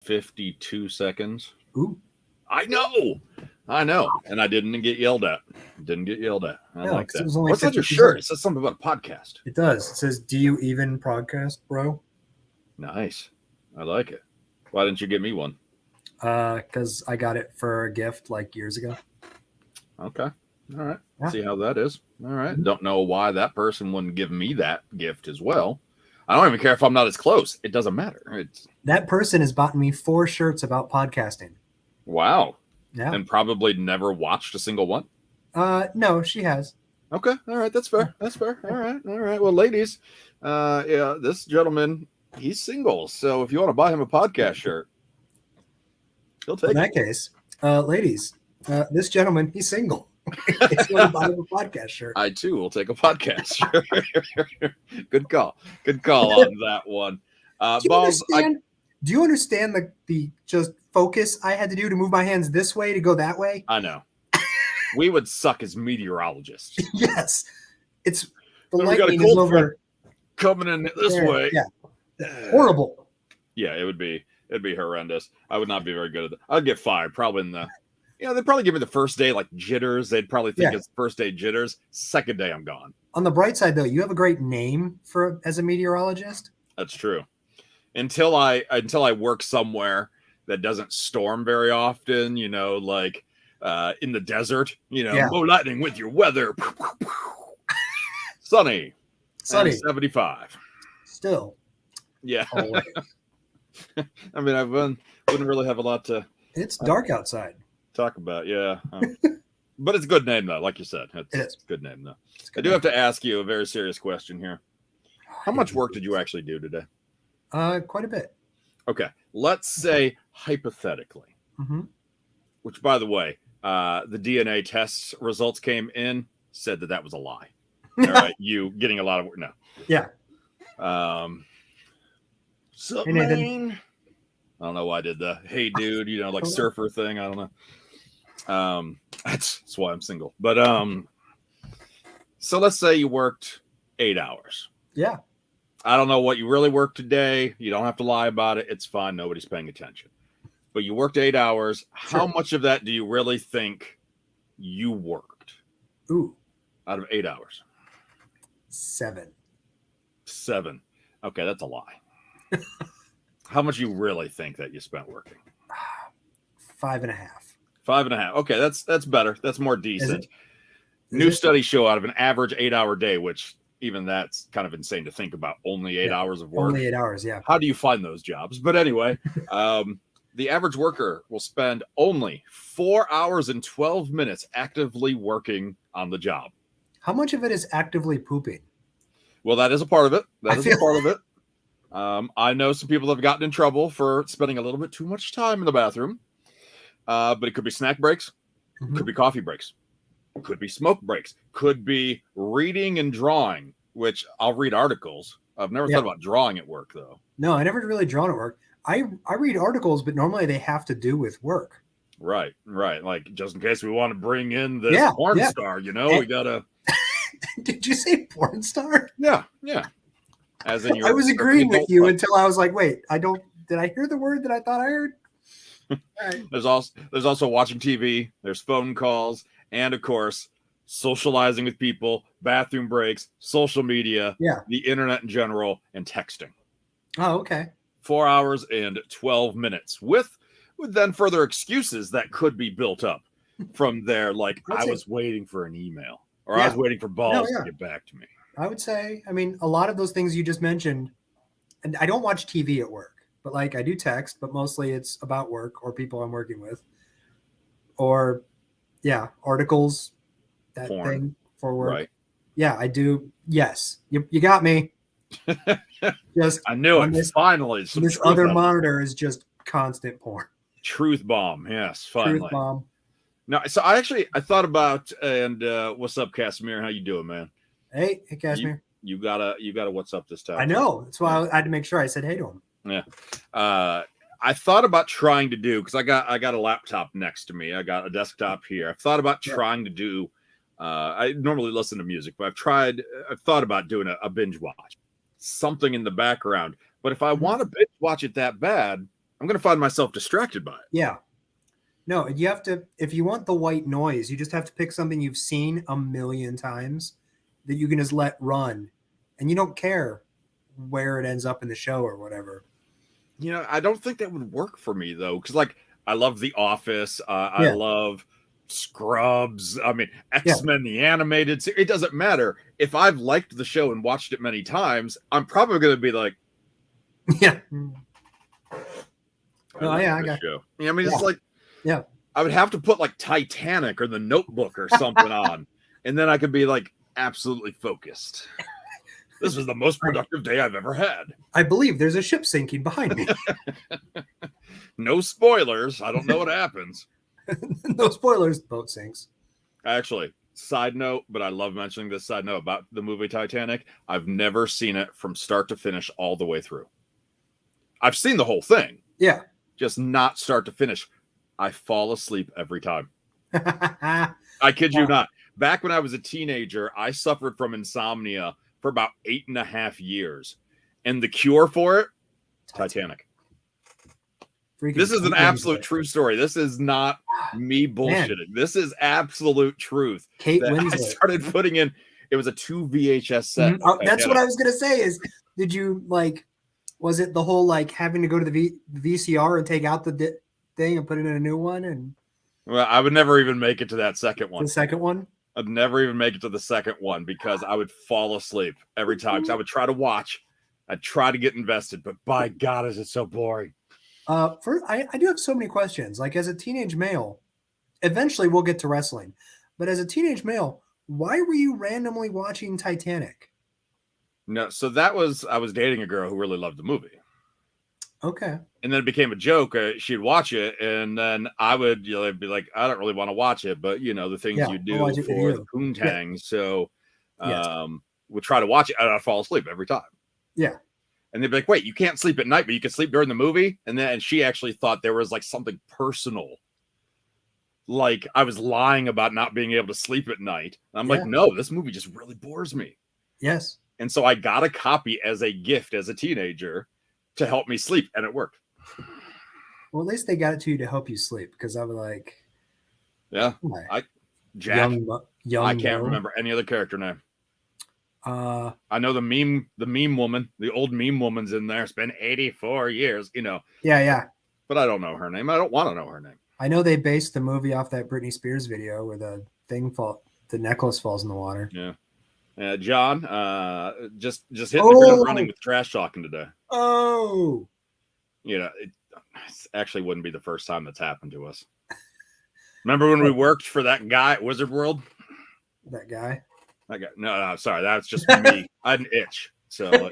52 seconds. Ooh. I know. And I didn't get yelled at. I like that. What's on your shirt? It says something about a podcast. It does. It says, "Do you even podcast, bro?" Nice. I like it. Why didn't you get me one? Because I got it for a gift like years ago. Okay. All right. Yeah. See how that is. All right. Mm-hmm. Don't know why that person wouldn't give me that gift as well. I don't even care if I'm not as close. It doesn't matter. That person has bought me 4 shirts about podcasting. Wow. Yeah. And probably never watched a single one? No, she has. Okay. All right. That's fair. All right. Well, ladies, this gentleman, he's single. So if you want to buy him a podcast shirt, he'll take it. In that case, ladies, this gentleman, he's single. If you want to buy him a podcast shirt. I, too, will take a podcast shirt. Good call on that one. Ballz, do you understand the just focus I had to do to move my hands this way to go that way? I know. We would suck as meteorologists. Yes. It's the then lightning is over coming in this way. Yeah. Horrible. Yeah, it'd be horrendous. I would not be very good at it. I'd get fired probably in the they'd probably give me the first day like jitters. They'd probably think it's first day jitters. Second day I'm gone. On the bright side though, you have a great name as a meteorologist. That's true. Until I work somewhere that doesn't storm very often, like in the desert, low lightning with your weather. Sunny. 75. Still. Yeah. I mean, I wouldn't really have a lot to. It's dark outside. Talk about, yeah. But it's a good name, though, like you said. It's a good name, though. I do have to ask you a very serious question here. How much work did you actually do today? Quite a bit. Okay. Let's say hypothetically, which, by the way, the DNA tests results came in, said that was a lie. All right. You getting a lot of work. No. Yeah. So, I don't know why I did the hey dude, like surfer thing. I don't know. That's why I'm single. But so let's say you worked 8 hours. Yeah. I don't know what you really worked today. You don't have to lie about it. It's fine. Nobody's paying attention. But you worked 8 hours. Sure. How much of that do you really think you worked? Ooh. Out of 8 hours? 7. Okay, that's a lie. How much you really think that you spent working? 5.5. 5.5. Okay, that's better. That's more decent. New studies show out of an average 8-hour day, which even that's kind of insane to think about. Only 8 hours of work. Only 8 hours, yeah. How do you find those jobs? But anyway, the average worker will spend only 4 hours and 12 minutes actively working on the job. How much of it is actively pooping? Well, that is a part of it. I know some people have gotten in trouble for spending a little bit too much time in the bathroom. But it could be snack breaks, could be coffee breaks, could be smoke breaks, could be reading and drawing, which I'll read articles. I've never thought about drawing at work, though. No, I never really drawn at work. I read articles, but normally they have to do with work. Right. Like, just in case we want to bring in this porn star, we got to... Did you say porn star? Yeah. As in I was agreeing with you until I was like, wait, did I hear the word that I thought I heard? Right. There's also watching TV, there's phone calls, and of course, socializing with people, bathroom breaks, social media, the internet in general, and texting. Oh, okay. 4 hours and 12 minutes with then further excuses that could be built up from there. Like, I was waiting for an email, or I was waiting for Ballz to get back to me. I would say, a lot of those things you just mentioned, and I don't watch TV at work, but like I do text, but mostly it's about work or people I'm working with, or articles, porn. Thing for work. Right. Yeah, I do. Yes. You got me. Just I knew it. Finally. This other monitor is just constant porn. Truth bomb. Yes. Finally. Truth bomb. No, so I thought about, and what's up, Casimir? How you doing, man? Hey, Casimir. You gotta what's up this time. I know. That's why I had to make sure I said hey to him. Yeah. I thought about trying to do, because I got a laptop next to me. I got a desktop here. I've thought about trying to do, I normally listen to music, but I've thought about doing a binge watch. Something in the background. But if I want to binge watch it that bad, I'm going to find myself distracted by it. Yeah. No, you have to, if you want the white noise, you just have to pick something you've seen a million times that you can just let run. And you don't care where it ends up in the show or whatever. You know, I don't think that would work for me, though. Because, like, I love The Office. I love Scrubs. I mean, X-Men, the animated series. It doesn't matter. If I've liked the show and watched it many times, I'm probably going to be like, yeah. I got show. I mean, it's like, I would have to put like Titanic or The Notebook or something on, and then I could be like absolutely focused. This was the most productive day I've ever had. I believe there's a ship sinking behind me. No spoilers. I don't know what happens. No spoilers. Boat sinks. Actually, side note, but I love mentioning this side note about the movie Titanic. I've never seen it from start to finish all the way through. I've seen the whole thing. Yeah. Just not start to finish. I fall asleep every time. I kid you not. Back when I was a teenager, I suffered from insomnia for about 8.5 years. And the cure for it? Titanic. This is an absolute true story. This is not me bullshitting. Man. This is absolute truth. Kate Winslet. I started putting in, it was a 2 VHS set. Mm-hmm. Oh, that's what I was going to say is, did you like, was it the whole like having to go to the VCR and take out the thing and put it in a new one? And well, I would never even make it to that second one. The second one? I'd never even make it to the second one because I would fall asleep every time. Because I would try to watch. I'd try to get invested, but by God, is it so boring. First, I do have so many questions. Like as a teenage male, eventually we'll get to wrestling. But as a teenage male, why were you randomly watching Titanic? No, so that was, I was dating a girl who really loved the movie. Okay. And then it became a joke. She'd watch it, and then I would be like, I don't really want to watch it, but the things you do for the poontang. So we'll try to watch it, and I'd fall asleep every time. Yeah. And they'd be like, wait, you can't sleep at night, but you can sleep during the movie? And she actually thought there was like something personal. Like I was lying about not being able to sleep at night. And I'm like, no, this movie just really bores me. Yes. And so I got a copy as a gift as a teenager to help me sleep, and it worked. Well, at least they got it to you to help you sleep, because I was like, Jack. I can't remember any other character name. I know the meme woman, the old meme woman's in there. It's been 84 years, Yeah. But I don't know her name. I don't want to know her name. I know they based the movie off that Britney Spears video where the necklace falls in the water. Yeah. John, just hitting the ground running with trash talking today. Oh. It actually wouldn't be the first time that's happened to us. Remember when we worked for that guy at Wizard World? That guy? No, sorry. That's just me. I had an itch. So,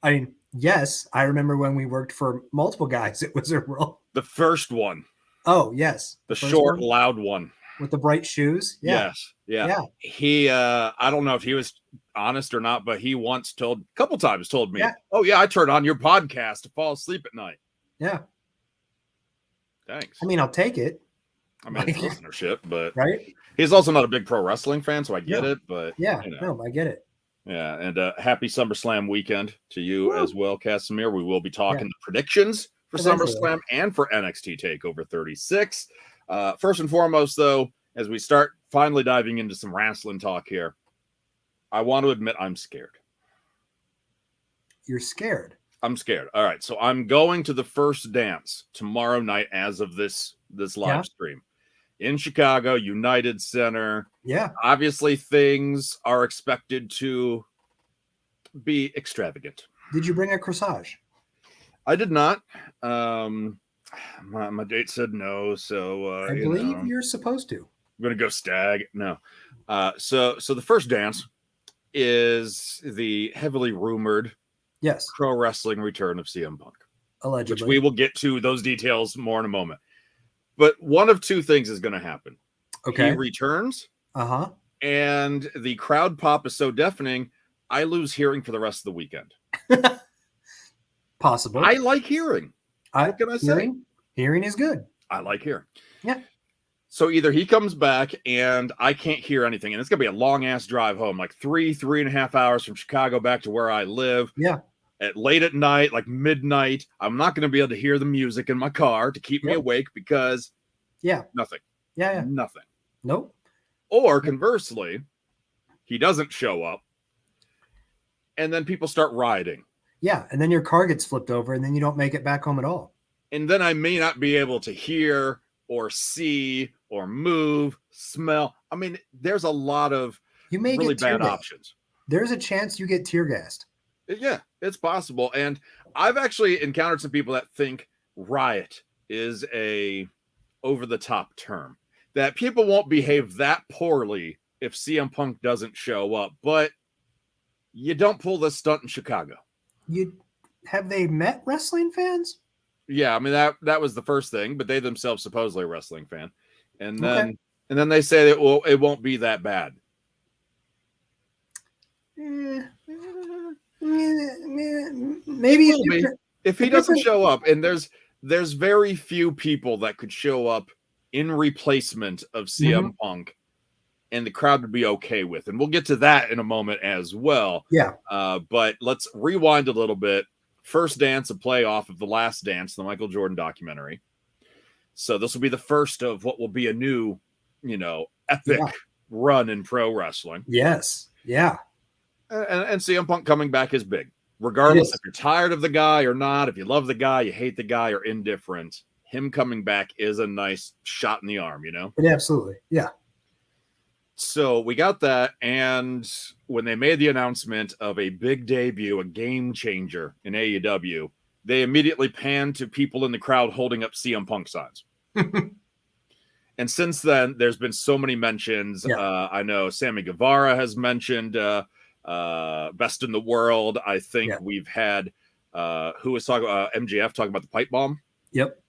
I mean, yes, I remember when we worked for multiple guys at Wizard World. The first one. Oh, yes. The short, loud one. With the bright shoes? Yeah. Yes. Yeah. He, I don't know if he was honest or not, but he once a couple times told me, oh, yeah, I turn on your podcast to fall asleep at night. Yeah. Thanks. I mean, I'll take it. I mean, it's listenership, but right. He's also not a big pro wrestling fan, so I get it. But no, I get it. Yeah, and happy SummerSlam weekend to you as well, Casimir. We will be talking the predictions for SummerSlam and for NXT Takeover 36. First and foremost, though, as we start finally diving into some wrestling talk here, I want to admit I'm scared. You're scared? I'm scared. All right, so I'm going to the first dance tomorrow night as of this live stream. In Chicago, United Center. Yeah. Obviously, things are expected to be extravagant. Did you bring a corsage? I did not. My date said no, so I believe you're supposed to. I'm gonna go stag. No. So the first dance is the heavily rumored pro wrestling return of CM Punk. Allegedly. Which we will get to those details more in a moment. But one of two things is going to happen. Okay. He returns. Uh-huh. And the crowd pop is so deafening, I lose hearing for the rest of the weekend. Possible. I like hearing. What can I say? Hearing is good. I like hearing. Yeah. So either he comes back and I can't hear anything, and it's going to be a long-ass drive home, like 3.5 hours from Chicago back to where I live. Yeah. at late at night, like midnight. I'm not going to be able to hear the music in my car to keep me awake because nothing. Yeah. Nothing. Nope. Or conversely, he doesn't show up, and then people start rioting. Yeah, and then your car gets flipped over, and then you don't make it back home at all. And then I may not be able to hear or see or move, smell. I mean, there's a lot of really bad options. There's a chance you get tear gassed. Yeah, it's possible. And I've actually encountered some people that think riot is a over-the-top term, that people won't behave that poorly if CM Punk doesn't show up. But you don't pull this stunt in Chicago. Have they met wrestling fans? Yeah, I mean that was the first thing, but they themselves supposedly a wrestling fan, and then they say that it won't be that bad. Maybe if he doesn't show up, and there's very few people that could show up in replacement of CM Punk, and the crowd would be okay with, and we'll get to that in a moment as well. Yeah. But let's rewind a little bit. First Dance, a play off of The Last Dance, the Michael Jordan documentary. So this will be the first of what will be a new, epic run in pro wrestling. Yes. Yeah. And CM Punk coming back is big. Regardless if you're tired of the guy or not, if you love the guy, you hate the guy, or indifferent, him coming back is a nice shot in the arm, Absolutely. Yeah. So we got that, and when they made the announcement of a big debut, a game changer in AEW, they immediately panned to people in the crowd holding up CM Punk signs. And since then, there's been so many mentions. Yeah. I know Sammy Guevara has mentioned Best in the World. I think we've had who was talking MJF talking about the pipe bomb. Yep.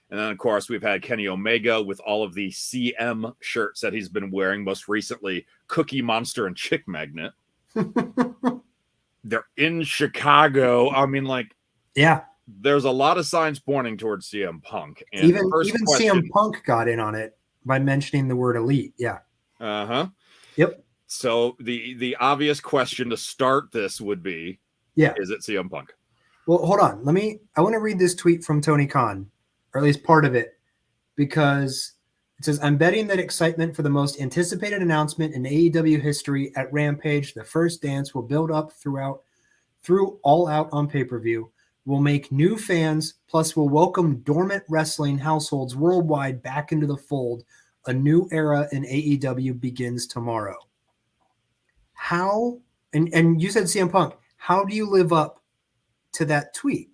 And then, of course, we've had Kenny Omega with all of the CM shirts that he's been wearing, most recently Cookie Monster and Chick Magnet. They're in Chicago. I mean, there's a lot of signs pointing towards CM Punk. And even CM Punk got in on it by mentioning the word elite. Yeah. Uh-huh. Yep. So the obvious question to start this would be, is it CM Punk? Well, hold on. I want to read this tweet from Tony Khan, or at least part of it, because it says, I'm betting that excitement for the most anticipated announcement in AEW history at Rampage, the First Dance, will build up through All Out on pay-per-view, will make new fans, plus will welcome dormant wrestling households worldwide back into the fold. A new era in AEW begins tomorrow. How, and you said CM Punk, how do you live up to that tweet?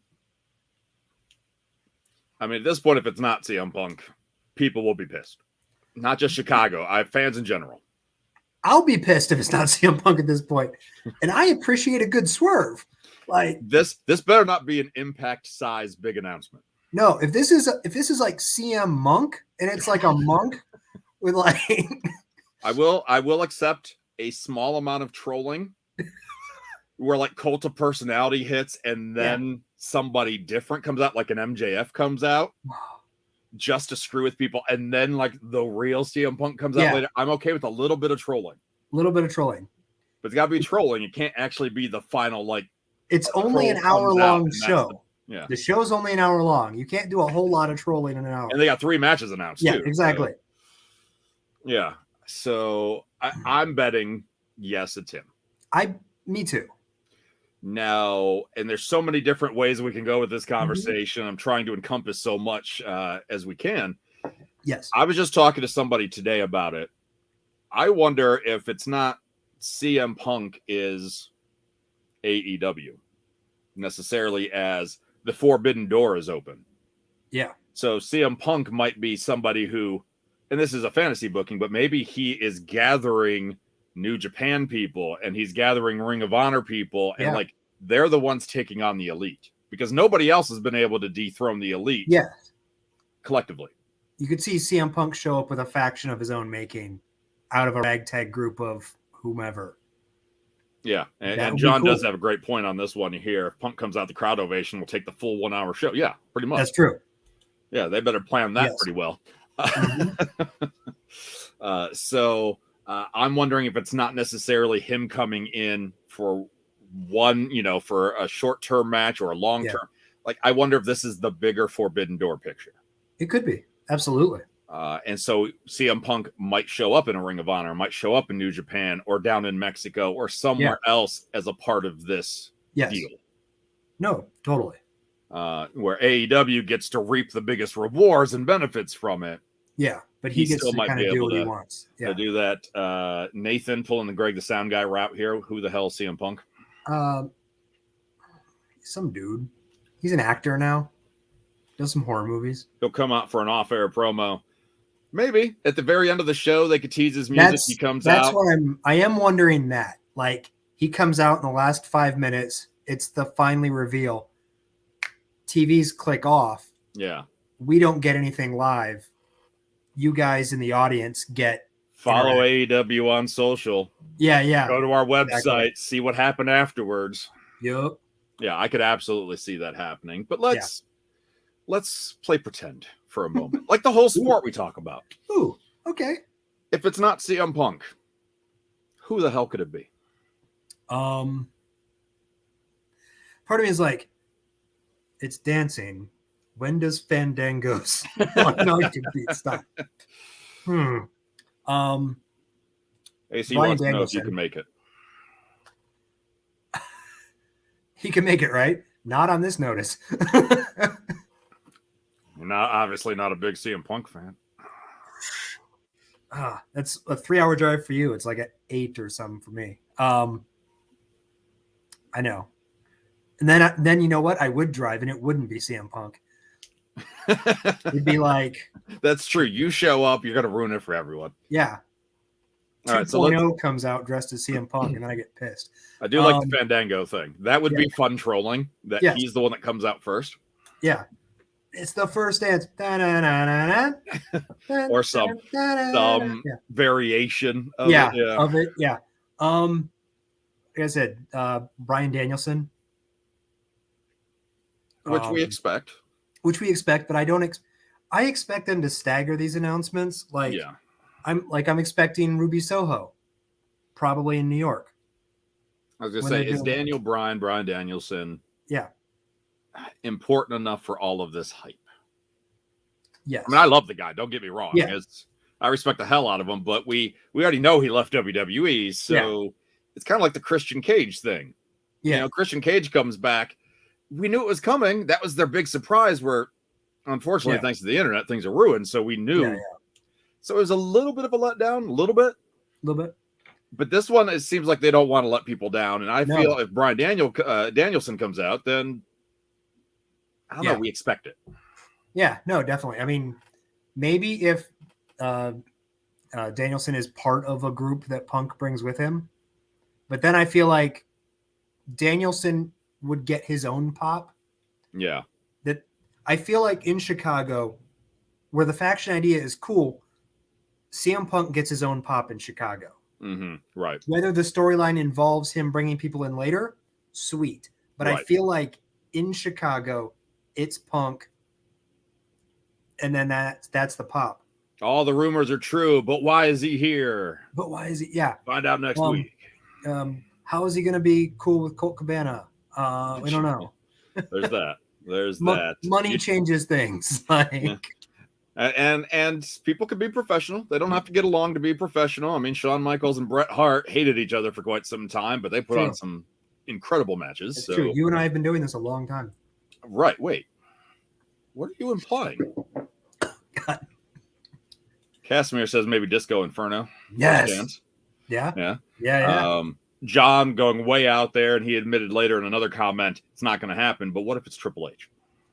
I mean, at this point, if it's not CM Punk, people will be pissed. Not just Chicago. I have fans in general. I'll be pissed if it's not CM Punk at this point. And I appreciate a good swerve. Like this better not be an Impact size big announcement. No, if this is like CM Monk and it's like a monk with like I will accept a small amount of trolling where like Cult of Personality hits and then somebody different comes out, like an MJF comes out just to screw with people, and then like the real CM Punk comes out later. I'm okay with a little bit of trolling. But it's got to be trolling. It can't actually be the final, like, it's only an hour-long show. The show's only an hour long. You can't do a whole lot of trolling in an hour. And they got 3 matches announced too. Exactly. So, so I'm betting yes, it's him. Me too. Now, and there's so many different ways we can go with this conversation. I'm trying to encompass so much as we can. Yes. I was just talking to somebody today about it. I wonder if it's not CM Punk is AEW necessarily, as the forbidden door is open. Yeah. So CM Punk might be somebody who, and this is a fantasy booking, but maybe he is gathering New Japan people and he's gathering Ring of Honor people, and like they're the ones taking on the Elite, because nobody else has been able to dethrone the Elite. Collectively. You could see CM Punk show up with a faction of his own making out of a ragtag group of whomever. Yeah. And John does have a great point on this one here. If Punk comes out, the crowd ovation will take the full 1 hour show. Yeah, pretty much. That's true. Yeah, they better plan that pretty well. So I'm wondering if it's not necessarily him coming in for one, for a short-term match or a long-term. Like, I wonder if this is the bigger Forbidden Door picture. It could be. Absolutely. And so CM Punk might show up in a Ring of Honor, might show up in New Japan or down in Mexico or somewhere else as a part of this deal. No, totally. Where AEW gets to reap the biggest rewards and benefits from it. Yeah, but he gets to kind of do what he wants. To do that. Nathan pulling the Greg the Sound Guy route here. Who the hell is CM Punk? Some dude. He's an actor now. Does some horror movies. He'll come out for an off-air promo. Maybe at the very end of the show they could tease his music. He comes out. That's what I am wondering that. Like, he comes out in the last 5 minutes. It's the finally reveal. TVs click off. Yeah. We don't get anything live. You guys in the audience get follow AEW on social. Yeah. Go to our website, see what happened afterwards. Yep. Yeah, I could absolutely see that happening. But let's play pretend for a moment. Like the whole sport we talk about. Ooh, okay. If it's not CM Punk, who the hell could it be? Part of me is like, it's dancing. When does Fandango's compete? Stop. AC wants to know if you can make it. He can make it, right? Not on this notice. You're obviously not a big CM Punk fan. That's a 3-hour drive for you. It's like an 8 or something for me. I know. And then you know what? I would drive, and it wouldn't be CM Punk. It'd be like, that's true. You show up, you're gonna ruin it for everyone. Yeah. All right, so 2.0 comes out dressed as CM Punk, and then I get pissed. I do like the Fandango thing. That would be fun trolling. That he's the one that comes out first. Yeah. It's the first dance. Or some variation of it. Of it. Yeah. Like I said, Bryan Danielson. Which we expect. But I don't I expect them to stagger these announcements. Like, I'm expecting Ruby Soho, probably in New York. I was gonna say, is Brian Danielson important enough for all of this hype? Yes. I mean, I love the guy, don't get me wrong. I respect the hell out of him, but we already know he left WWE, so it's kind of like the Christian Cage thing. Yeah. Christian Cage comes back. We knew it was coming. That was their big surprise where, unfortunately, thanks to the internet, things are ruined. So we knew. Yeah. So it was a little bit of a letdown, a little bit. But this one, it seems like they don't want to let people down. And I feel if Bryan Danielson comes out, then I don't know. We expect it. Yeah, no, definitely. I mean, maybe if Danielson is part of a group that Punk brings with him, but then I feel like Danielson would get his own pop. Yeah. That I feel like in Chicago, where the faction idea is cool, CM Punk gets his own pop in Chicago. Mm-hmm. Right. Whether the storyline involves him bringing people in later, sweet. But I feel like in Chicago, it's Punk, and then that's the pop. All the rumors are true, but why is he here? Yeah. Find out next week. How is he going to be cool with Colt Cabana? We don't know. There's that. Money changes things. And people can be professional. They don't have to get along to be professional. I mean, Shawn Michaels and Bret Hart hated each other for quite some time, but they put on some incredible matches. It's true. You and I have been doing this a long time. Right. Wait. What are you implying? God. Casimir says maybe Disco Inferno. Yes. Yeah. John going way out there, and he admitted later in another comment it's not going to happen. But what if it's Triple H?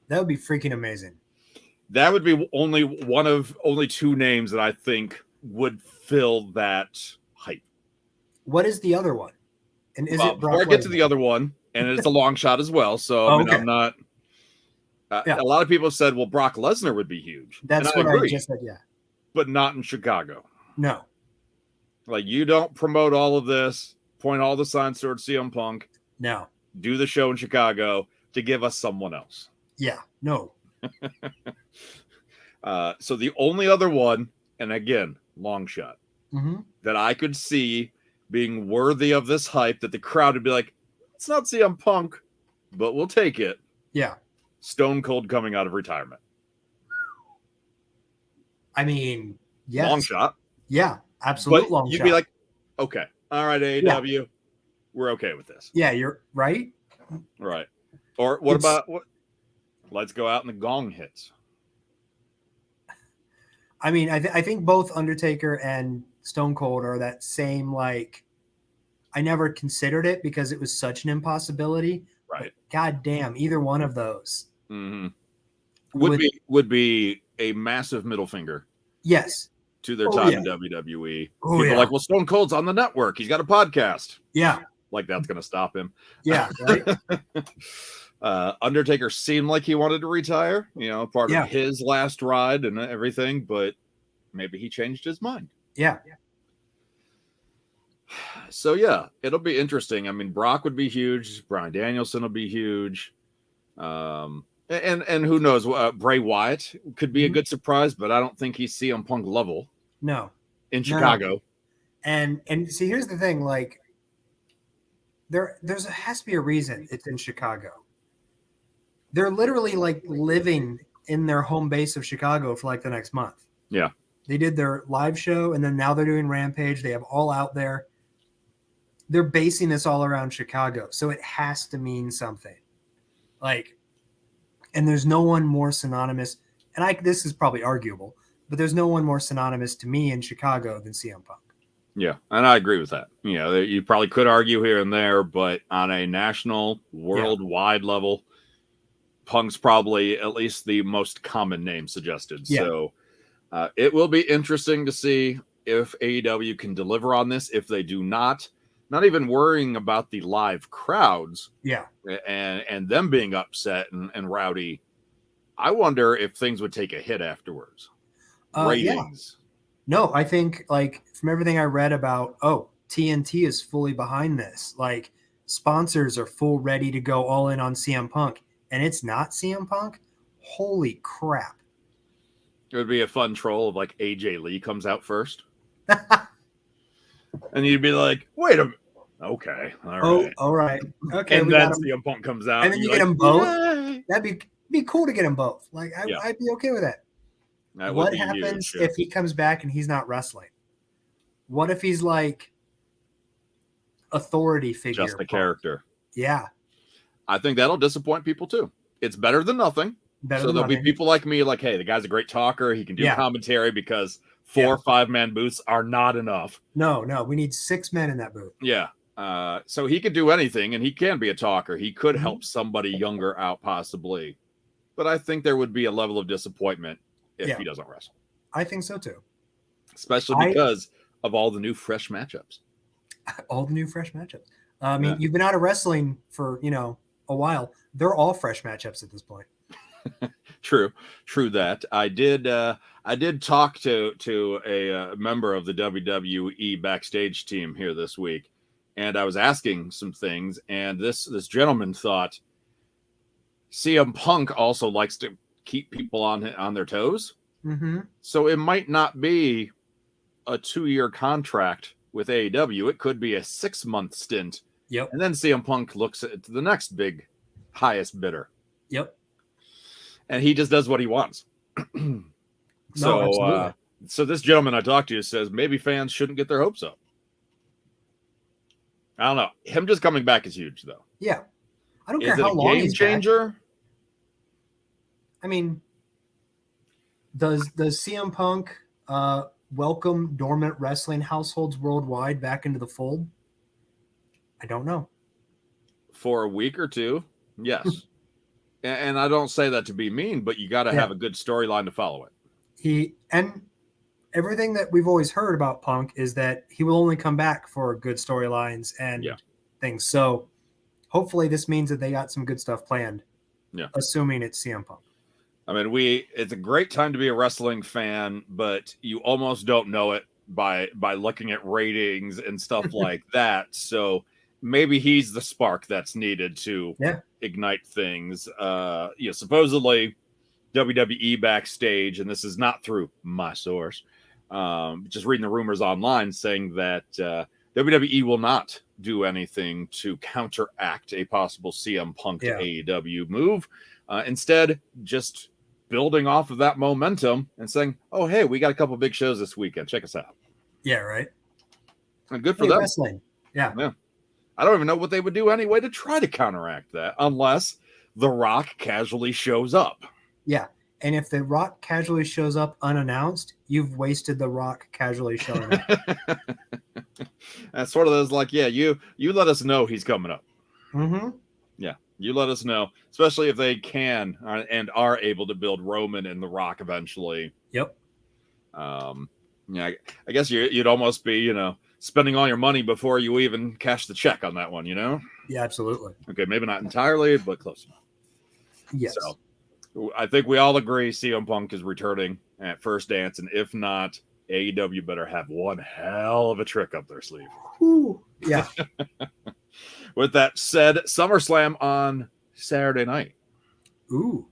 That would be freaking amazing. That would be only 2 names that I think would fill that hype. What is the other one? And is it Brock before I get to the other one, and it's a long shot as well. So I'm not. A lot of people said, "Well, Brock Lesnar would be huge." That's what I just said. Yeah, but not in Chicago. No. Like, you don't promote all of this, point all the signs towards CM Punk. No. Do the show in Chicago to give us someone else. Yeah. No. So the only other one, and again, long shot, that I could see being worthy of this hype, that the crowd would be like, it's not CM Punk, but we'll take it. Yeah. Stone Cold coming out of retirement. I mean, yes. Long shot. Yeah, absolute long shot. You'd be like, okay, all right, AEW, we're okay with this. Yeah, you're right. Right. Or what about what? Let's go out and the gong hits. I mean, I think both Undertaker and Stone Cold are that same, like, I never considered it because it was such an impossibility. Right. God damn, either one of those would be a massive middle finger. Yes. To their time in WWE. Oh, People are like, well, Stone Cold's on the network. He's got a podcast. Yeah. Like that's going to stop him. Yeah. Right. Undertaker seemed like he wanted to retire, part of his last ride and everything, but maybe he changed his mind. Yeah. So, yeah, it'll be interesting. I mean, Brock would be huge. Bryan Danielson will be huge. And who knows? Bray Wyatt could be a good surprise, but I don't think he's CM Punk level. No. In Chicago. And see, here's the thing. Like, there has to be a reason it's in Chicago. They're literally like living in their home base of Chicago for like the next month. Yeah. They did their live show, and then now they're doing Rampage. They have All Out there. They're basing this all around Chicago, so it has to mean something. Like, and there's no one more synonymous. And this is probably arguable, but there's no one more synonymous to me in Chicago than CM Punk. Yeah, and I agree with that. You probably could argue here and there, but on a national, worldwide level, Punk's probably at least the most common name suggested. Yeah. So it will be interesting to see if AEW can deliver on this. If they do not even worrying about the live crowds, and them being upset and rowdy, I wonder if things would take a hit afterwards. Ratings. Yeah. No, I think, like, from everything I read about, TNT is fully behind this. Like, sponsors are full ready to go all in on CM Punk, and it's not CM Punk. Holy crap. It would be a fun troll of like AJ Lee comes out first. And you'd be like, wait a minute. Okay. All right. Okay. And then CM Punk comes out. And then you get them both. Yay. That'd be cool to get them both. Like, I'd be okay with that. What happens if he comes back and he's not wrestling? What if he's like authority figure? Just a character. Yeah. I think that'll disappoint people too. It's better than nothing. There'll be people like me like, hey, the guy's a great talker. He can do commentary because 4 or 5-man booths are not enough. No. We need 6 men in that booth. Yeah. So he could do anything, and he can be a talker. He could help somebody younger out possibly. But I think there would be a level of disappointment if he doesn't wrestle. I think so too. Especially because of all the new fresh matchups. All the new fresh matchups. I mean, you've been out of wrestling for, a while. They're all fresh matchups at this point. True that. I did talk to a member of the WWE backstage team here this week, and I was asking some things, and this gentleman thought CM Punk also likes to keep people on their toes. Mm-hmm. So it might not be a 2-year contract with AEW. It could be a 6-month stint. Yep. And then CM Punk looks at the next big highest bidder. Yep. And he just does what he wants. So this gentleman I talked to says maybe fans shouldn't get their hopes up. I don't know. Him just coming back is huge, though. Yeah. I don't care how long he's changer? Back. I mean, does CM Punk welcome dormant wrestling households worldwide back into the fold? I don't know. For a week or two, yes. And I don't say that to be mean, but you got to have a good storyline to follow it. And everything that we've always heard about Punk is that he will only come back for good storylines and things. So hopefully this means that they got some good stuff planned. Yeah. Assuming it's CM Punk. I mean, it's a great time to be a wrestling fan, but you almost don't know it by looking at ratings and stuff like that. So maybe he's the spark that's needed to ignite things. Supposedly WWE backstage, and this is not through my source, just reading the rumors online saying that WWE will not do anything to counteract a possible CM Punk to AEW move. Instead, just building off of that momentum and saying, oh, hey, we got a couple big shows this weekend. Check us out. Yeah, right. And good for them. Wrestling. Yeah. I don't even know what they would do anyway to try to counteract that unless The Rock casually shows up. Yeah. And if The Rock casually shows up unannounced, you've wasted The Rock casually showing up. That's sort of those like, you let us know he's coming up. Mm-hmm. Yeah, you let us know, especially if they can and are able to build Roman and The Rock eventually. Yep. I guess you'd almost be, spending all your money before you even cash the check on that one, Yeah, absolutely. Okay, maybe not entirely, but close enough. Yes. So I think we all agree CM Punk is returning at First Dance, and if not, AEW better have one hell of a trick up their sleeve. Ooh, yeah. With that said, SummerSlam on Saturday night. Ooh.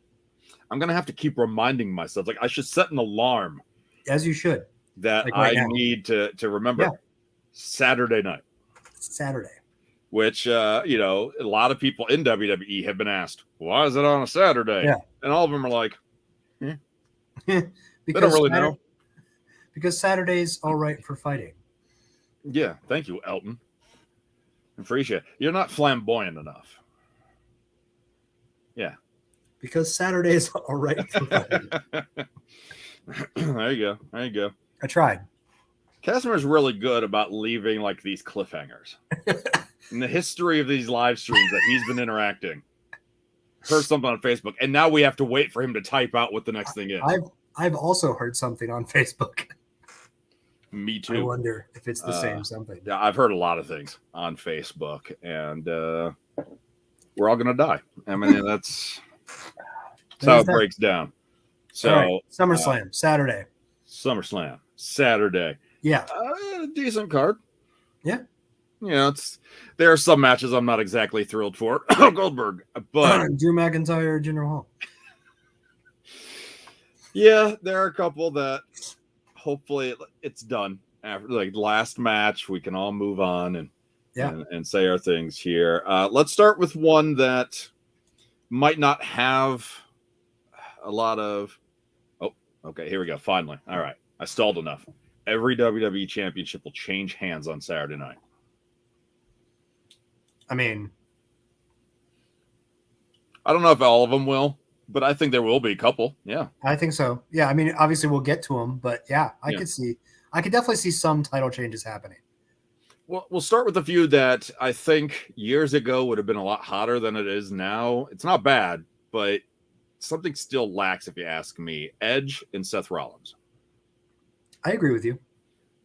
I'm going to have to keep reminding myself. Like, I should set an alarm. As you should. That I need to remember. Saturday night. Saturday. Which, a lot of people in WWE have been asked, why is it on a Saturday? Yeah. And all of them are like, because they don't really know. Because Saturday's all right for fighting. Yeah. Thank you, Elton. Appreciate it. You're not flamboyant enough. Yeah. Because Saturday's all right for fighting. There you go. I tried. Casimir's really good about leaving like these cliffhangers. In the history of these live streams that he's been interacting, heard something on Facebook, and now we have to wait for him to type out what the next thing is. I've also heard something on Facebook. Me too. I wonder if it's the same something. Yeah, I've heard a lot of things on Facebook, and we're all gonna die. I mean, that's how it breaks down. So right. SummerSlam Saturday. SummerSlam Saturday. Yeah, decent card. Yeah. There are some matches I'm not exactly thrilled for. Goldberg, but Drew McIntyre, Jinder Mahal. Yeah, there are a couple that hopefully it's done after like last match. We can all move on and say our things here. Let's start with one that might not have a lot of. Oh, okay, here we go. Finally, all right. I stalled enough. Every WWE championship will change hands on Saturday night. I mean, I don't know if all of them will, but I think there will be a couple. Yeah, I think so. Yeah, I mean, obviously we'll get to them, but I could definitely see some title changes happening. Well, we'll start with a few that I think years ago would have been a lot hotter than it is now. It's not bad, but something still lacks, if you ask me. Edge and Seth Rollins. I agree with you.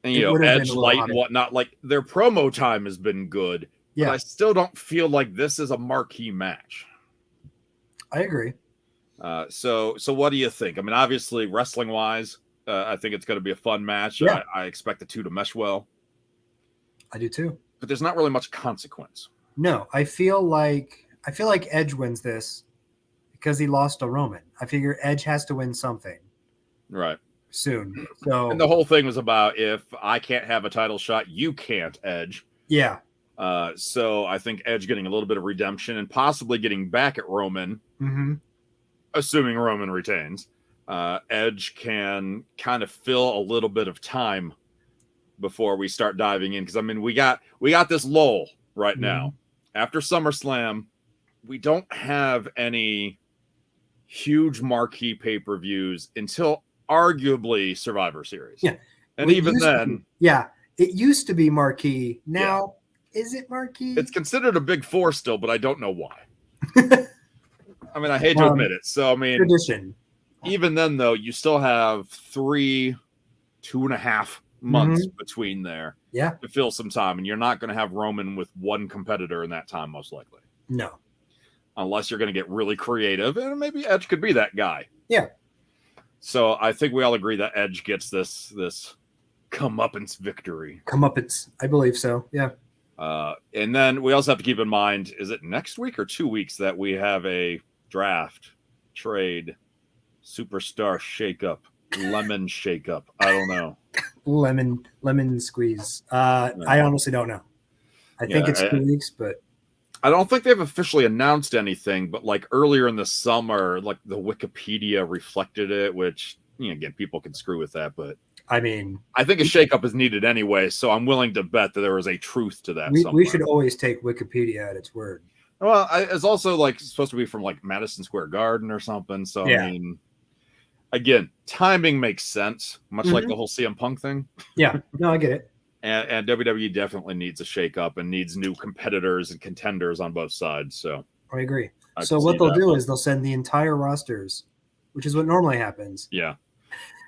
And, Edge, Light, and whatnot, like their promo time has been good, but I still don't feel like this is a marquee match. I agree. So what do you think? I mean, obviously, wrestling-wise, I think it's going to be a fun match. Yeah. I expect the two to mesh well. I do too. But there's not really much consequence. No, I feel like Edge wins this because he lost to Roman. I figure Edge has to win something. Right. Soon. So and the whole thing was about if I can't have a title shot, you can't, Edge. Yeah. So I think Edge getting a little bit of redemption and possibly getting back at Roman, assuming Roman retains. Edge can kind of fill a little bit of time before we start diving in. Because I mean, we got this lull right now. After SummerSlam, we don't have any huge marquee pay-per-views until arguably Survivor Series. Yeah. And even then, it used to be marquee. Now, is it marquee? It's considered a big four still, but I don't know why. I mean, I hate to admit it. So, I mean, tradition. Even then, though, you still have 2.5 months between there to fill some time. And you're not going to have Roman with one competitor in that time, most likely. No. Unless you're going to get really creative. And maybe Edge could be that guy. Yeah. So I think we all agree that Edge gets this comeuppance victory. Comeuppance. I believe so. Yeah. And then we also have to keep in mind, is it next week or 2 weeks that we have a draft, trade, superstar shakeup lemon shakeup. I don't know. Lemon squeeze. I honestly don't know. I think it's 2 weeks, but I don't think they've officially announced anything. But like earlier in the summer, like the Wikipedia reflected it, which again, people can screw with that. But I mean, I think a shakeup is needed anyway. So I'm willing to bet that there is a truth to that. We should always take Wikipedia at its word. Well, it's also like supposed to be from like Madison Square Garden or something. So I mean, again, timing makes sense, much like the whole CM Punk thing. Yeah, no, I get it. And WWE definitely needs a shakeup and needs new competitors and contenders on both sides. So I agree. So what they'll do is they'll send the entire rosters, which is what normally happens. Yeah,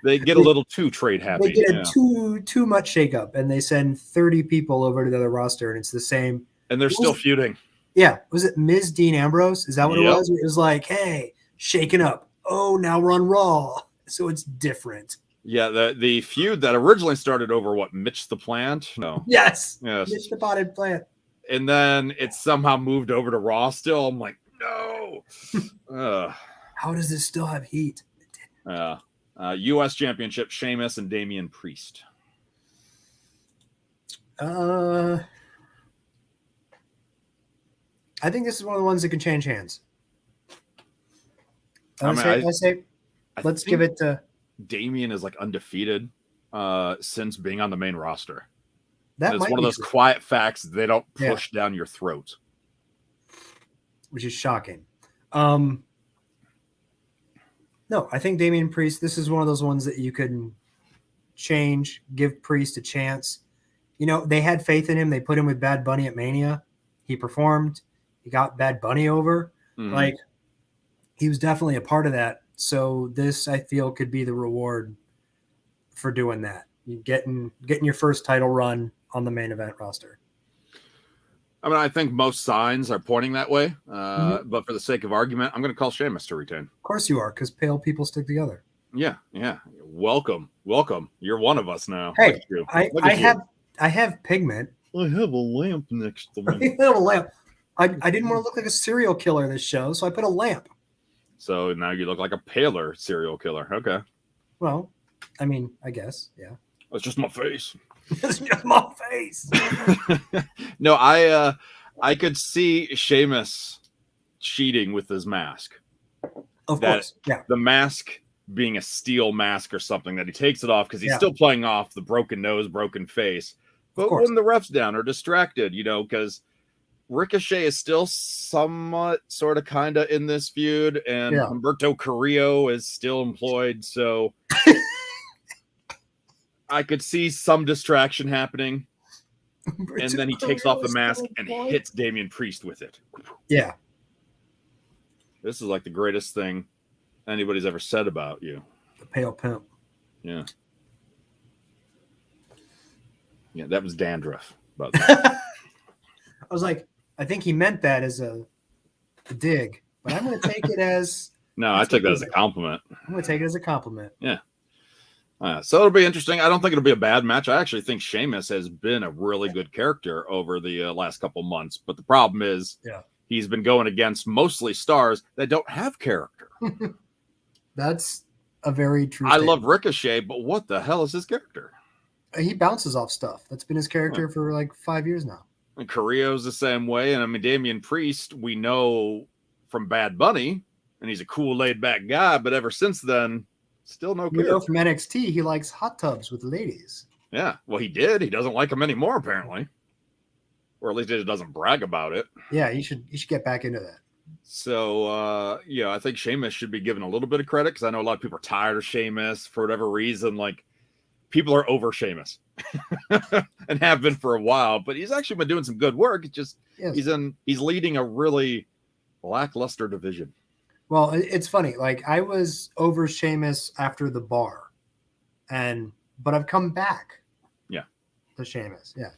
they get a little too trade happy. They get too much shakeup, and they send 30 people over to the other roster, and it's the same. And they're still feuding. Yeah, was it Ms. Dean Ambrose? Is that what it was? It was like, hey, shaking up. Oh, now we're on Raw, so it's different. Yeah, the feud that originally started over Mitch the Plant? No. Yes. Mitch the Potted Plant. And then it somehow moved over to Raw still. I'm like, no. How does this still have heat? U.S. Championship, Sheamus and Damian Priest. I think this is one of the ones that can change hands. Let's give it to Damian is like undefeated since being on the main roster. It's one of those quiet facts they don't push down your throat, which is shocking. No, I think Damian Priest, this is one of those ones that you can change, give Priest a chance. They had faith in him. They put him with Bad Bunny at Mania. He performed. He got Bad Bunny over. Like, he was definitely a part of that. So this, I feel, could be the reward for doing that. You getting your first title run on the main event roster. I mean, I think most signs are pointing that way. But for the sake of argument, I'm going to call Sheamus to retain. Of course you are, because pale people stick together. Yeah. Welcome. You're one of us now. Hey, I have pigment. I have a lamp next to me. I have a lamp. I didn't want to look like a serial killer this show, so I put a lamp. So now you look like a paler serial killer. Okay. Well, I mean, I guess, yeah. It's just my face. It's just my face. No, I could see Sheamus cheating with his mask. Of course, yeah. The mask being a steel mask or something, that he takes it off because he's still playing off the broken nose, broken face. But when the ref's down or distracted, because Ricochet is still somewhat sort of kind of in this feud, and Humberto Carrillo is still employed, so I could see some distraction happening. And then he takes off the mask and hits Damian Priest with it. Yeah. This is like the greatest thing anybody's ever said about you. The pale pimp. Yeah. Yeah, that was dandruff. By the way. I was like, I think he meant that as a dig, but I'm going to take it as... No, I take that as a compliment. I'm going to take it as a compliment. Yeah. So it'll be interesting. I don't think it'll be a bad match. I actually think Sheamus has been a really good character over the last couple months. But the problem is he's been going against mostly stars that don't have character. That's a very true statement. I love Ricochet, but what the hell is his character? He bounces off stuff. That's been his character for like 5 years now. And Carrillo's the same way. And I mean, Damian Priest, we know from Bad Bunny, and he's a cool, laid-back guy. But ever since then, still no character. We know from NXT, he likes hot tubs with ladies. Yeah, well, he did. He doesn't like them anymore, apparently. Or at least he doesn't brag about it. Yeah, he should get back into that. So, I think Sheamus should be given a little bit of credit, because I know a lot of people are tired of Sheamus for whatever reason. Like, people are over Sheamus and have been for a while, but he's actually been doing some good work. It's just he's leading a really lackluster division. Well, it's funny. Like, I was over Sheamus after the bar, but I've come back. Yeah, to Sheamus. Yeah,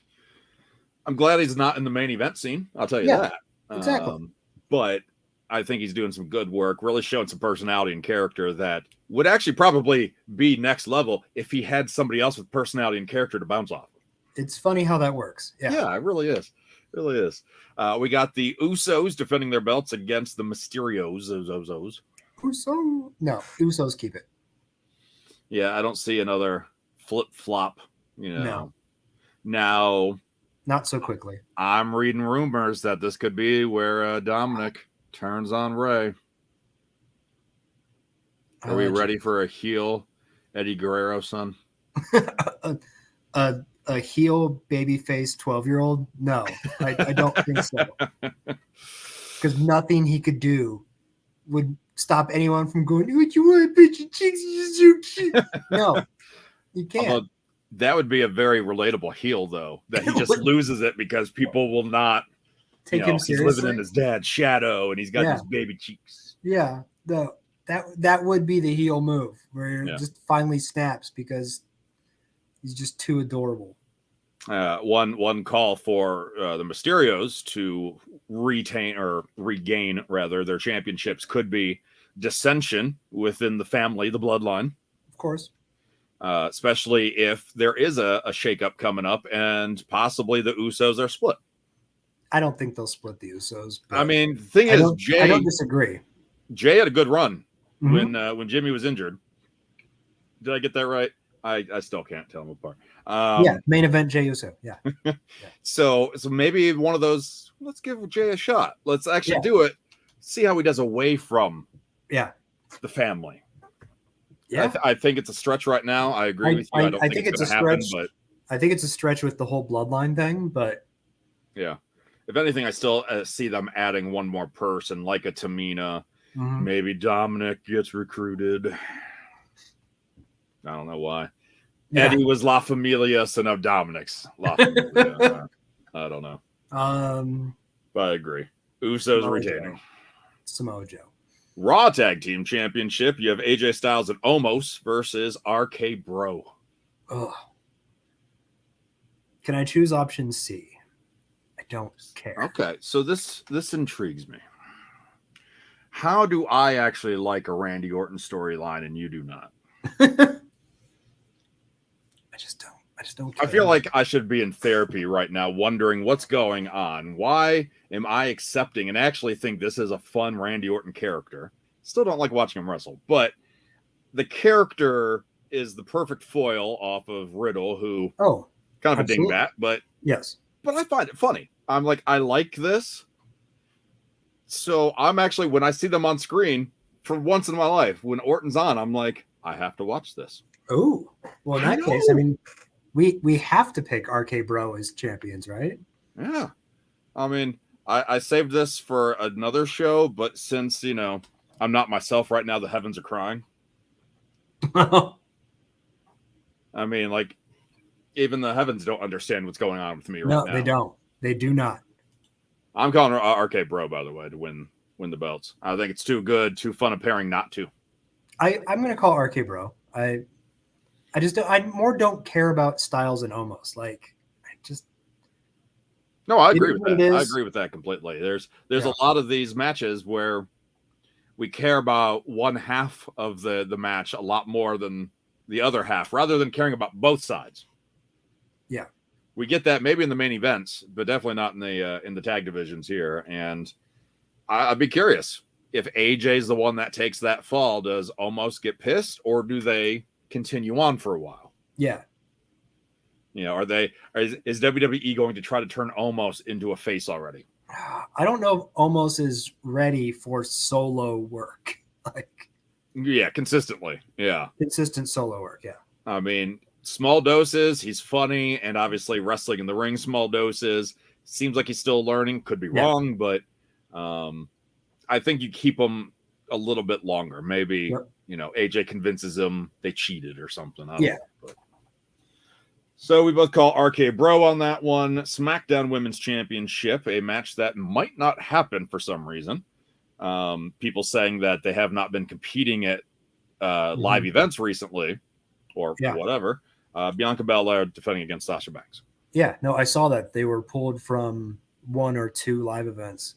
I'm glad he's not in the main event scene. I'll tell you that. Exactly. But I think he's doing some good work, really showing some personality and character that would actually probably be next level if he had somebody else with personality and character to bounce off. It's funny how that works. Yeah, it really is. Really is. We got the Usos defending their belts against the Mysterios. No, Usos keep it. Yeah, I don't see another flip flop. No. Now, not so quickly. I'm reading rumors that this could be where Dominic turns on Ray. Are we ready for a heel Eddie Guerrero, son? a heel babyface 12-year-old? No, I don't think so. Because nothing he could do would stop anyone from going, "What you want, bitch? Your cheeks are so cute." No, you can't. Although that would be a very relatable heel, though, that he just loses it because people will not take him seriously. He's living in his dad's shadow and he's got these baby cheeks. Yeah, that would be the heel move where it just finally snaps because he's just too adorable. One call for the Mysterios to retain or regain rather their championships could be dissension within the family, the bloodline, of course. Especially if there is a shakeup coming up and possibly the Usos are split. I don't think they'll split the Usos. I mean, the thing is, I don't disagree. Jay had a good run when Jimmy was injured. Did I get that right? I still can't tell them apart. Main event Jey Uso. Yeah. So maybe one of those. Let's give Jay a shot. Let's actually do it. See how he does away from the family. Yeah, I think it's a stretch right now. I agree with you. I don't think it's a stretch. But I think it's a stretch with the whole bloodline thing. But yeah, if anything, I still see them adding one more person, like a Tamina. Maybe Dominic gets recruited. I don't know why. Yeah. Eddie was La Familia, son of Dominic's La Familia. I don't know. But I agree. Usos retaining. Samoa Joe. Raw Tag Team Championship. You have AJ Styles and Omos versus RK Bro. Oh. Can I choose option C? I don't care. Okay, so this intrigues me. How do I actually like a Randy Orton storyline and you do not? I just don't care. I feel like I should be in therapy right now wondering what's going on. Why am I accepting and actually think this is a fun Randy Orton character? Still don't like watching him wrestle, but the character is the perfect foil off of Riddle, who kind of a dingbat, but but I find it funny. I'm like, I like this. So I'm actually, when I see them on screen for once in my life, when Orton's on, I'm like, I have to watch this. Oh, well, in that case, I mean, we have to pick RK Bro as champions, right? Yeah. I mean, I saved this for another show, but since, I'm not myself right now, the heavens are crying. I mean, like, even the heavens don't understand what's going on with me right now. No, they don't. They do not. I'm calling RK Bro, by the way, to win the belts. I think it's too good, too fun a pairing not to. I'm going to call RK Bro. I don't care about Styles and Omos. Like, No, I agree with that. I agree with that completely. There's a lot of these matches where we care about one half of the match a lot more than the other half, rather than caring about both sides. Yeah. We get that maybe in the main events, but definitely not in the tag divisions here. And I'd be curious if AJ's the one that takes that fall. Does Omos get pissed, or do they continue on for a while? Yeah. Is WWE going to try to turn Omos into a face already? I don't know if Omos is ready for solo work. Consistently. Yeah. Consistent solo work. Yeah. I mean, small doses. He's funny, and obviously wrestling in the ring, small doses. Seems like he's still learning. Could be wrong, but I think you keep him a little bit longer. Maybe AJ convinces him they cheated or something. I don't know, but. So we both call RK Bro on that one. SmackDown Women's Championship, a match that might not happen for some reason. People saying that they have not been competing at live events recently, or whatever. Bianca Belair defending against Sasha Banks. Yeah, no, I saw that. They were pulled from one or two live events.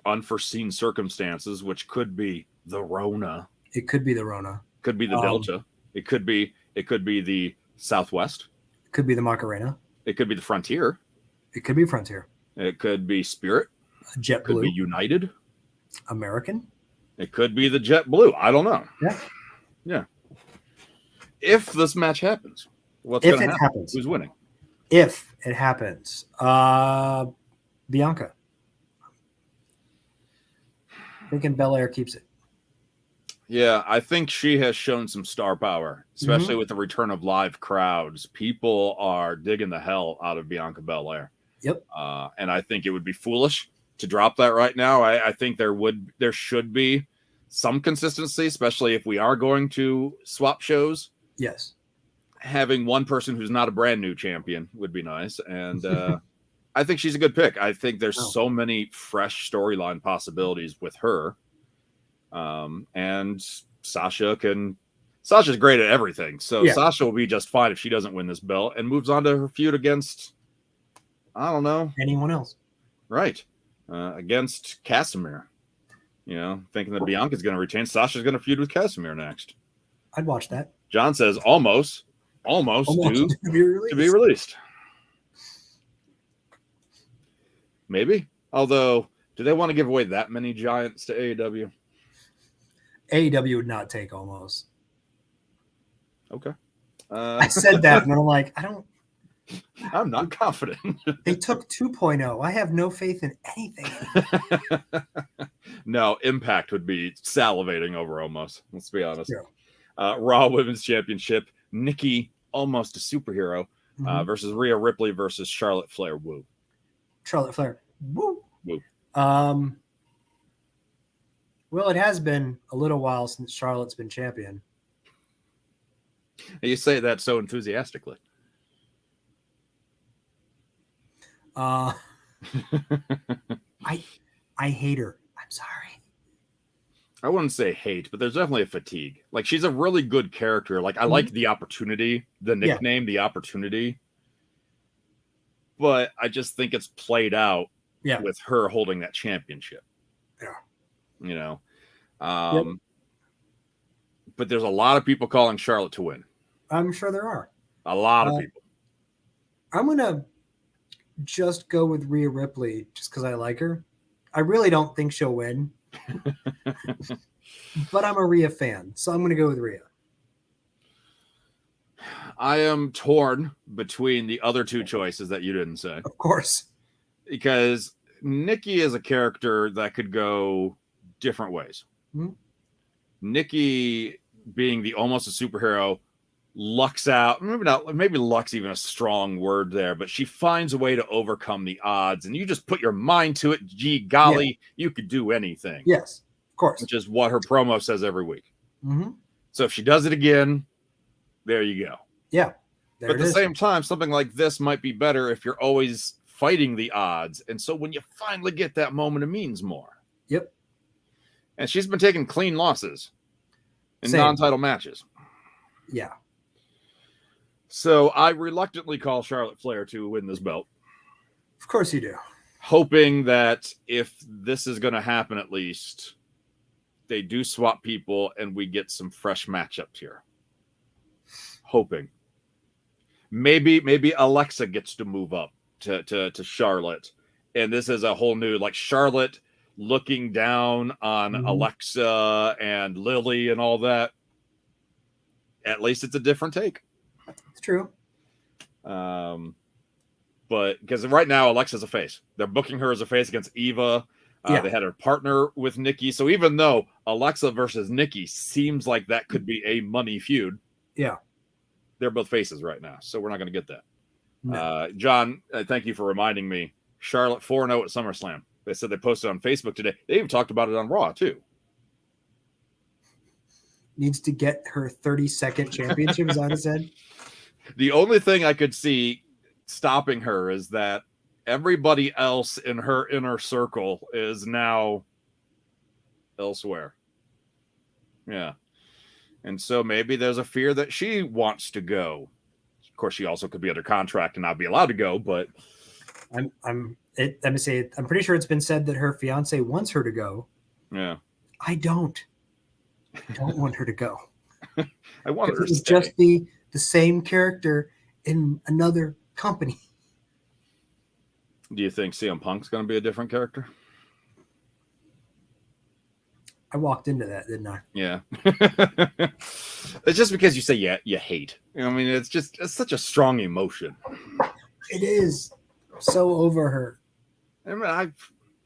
Unforeseen circumstances, which could be the Rona. It could be the Rona. Could be the Delta. It could be the Southwest. It could be the Macarena. It could be the Frontier. It could be Frontier. It could be Spirit. JetBlue. Could be United. American. It could be the JetBlue. I don't know. Yeah. if this match happens, what's If going to it happen? happens. Who's winning? If it happens, Bianca. Thinking Belair keeps it. Yeah, I think she has shown some star power, especially with the return of live crowds. People are digging the hell out of Bianca Belair. Yep. And I think it would be foolish to drop that right now. I think there should be some consistency, especially if we are going to swap shows. Yes. Having one person who's not a brand new champion would be nice. And I think she's a good pick. I think there's so many fresh storyline possibilities with her. And Sasha's great at everything. So Sasha will be just fine if she doesn't win this belt and moves on to her feud against, I don't know, anyone else. Right. Against Casimir. Thinking that Bianca's going to retain. Sasha's going to feud with Casimir next. I'd watch that. John says almost due to be released. Maybe. Although, do they want to give away that many giants to AEW? AEW would not take almost. Okay. I said that, and I'm like, I'm not confident. They took 2.0. I have no faith in anything. No, Impact would be salivating over almost. Let's be honest. Yeah. Raw Women's Championship. Nikki, almost a superhero, versus Rhea Ripley versus Charlotte Flair. Woo. Charlotte Flair. Woo. Woo. Well, it has been a little while since Charlotte's been champion. You say that so enthusiastically. I hate her. I'm sorry. I wouldn't say hate, but there's definitely a fatigue. Like, she's a really good character. Like, I like the opportunity, the nickname, the opportunity. But I just think it's played out with her holding that championship. Yeah. But there's a lot of people calling Charlotte to win. I'm sure there are. A lot of people. I'm going to just go with Rhea Ripley just because I like her. I really don't think she'll win. But I'm a Rhea fan, so I'm going to go with Rhea. I am torn between the other two choices that you didn't say. Of course. Because Nikki is a character that could go different ways. Nikki, being the almost a superhero, lucks out. Maybe luck's even a strong word there, but she finds a way to overcome the odds, and you just put your mind to it. Gee golly, you could do anything. Yes, of course. Which is what her promo says every week. Mm-hmm. So if she does it again, there you go. Yeah. But at the same time, something like this might be better if you're always fighting the odds. And so when you finally get that moment, it means more. Yep. And she's been taking clean losses in non-title matches. Yeah. So I reluctantly call Charlotte Flair to win this belt. Of course you do. Hoping that if this is going to happen, at least they do swap people and we get some fresh matchups here. Hoping. Maybe Alexa gets to move up to Charlotte. And this is a whole new, like, Charlotte looking down on Alexa and Lily and all that. At least it's a different take. It's true. But because right now Alexa's a face. They're booking her as a face against Eva. They had her partner with Nikki. So even though Alexa versus Nikki seems like that could be a money feud, they're both faces right now. So we're not going to get that. No. John, thank you for reminding me. Charlotte 4-0 at SummerSlam. They said they posted on Facebook today. They even talked about it on Raw too. Needs to get her 32nd championship, is that what it said? The only thing I could see stopping her is that everybody else in her inner circle is now elsewhere. Yeah. And so maybe there's a fear that she wants to go. Of course, she also could be under contract and not be allowed to go, but let me say, I'm pretty sure it's been said that her fiance wants her to go. Yeah. I don't want her to go. I want her to stay. Just be the same character in another company. Do you think CM Punk's going to be a different character? I walked into that, didn't I? Yeah. It's just because you say you hate. I mean, it's such a strong emotion. It is so over her. I mean,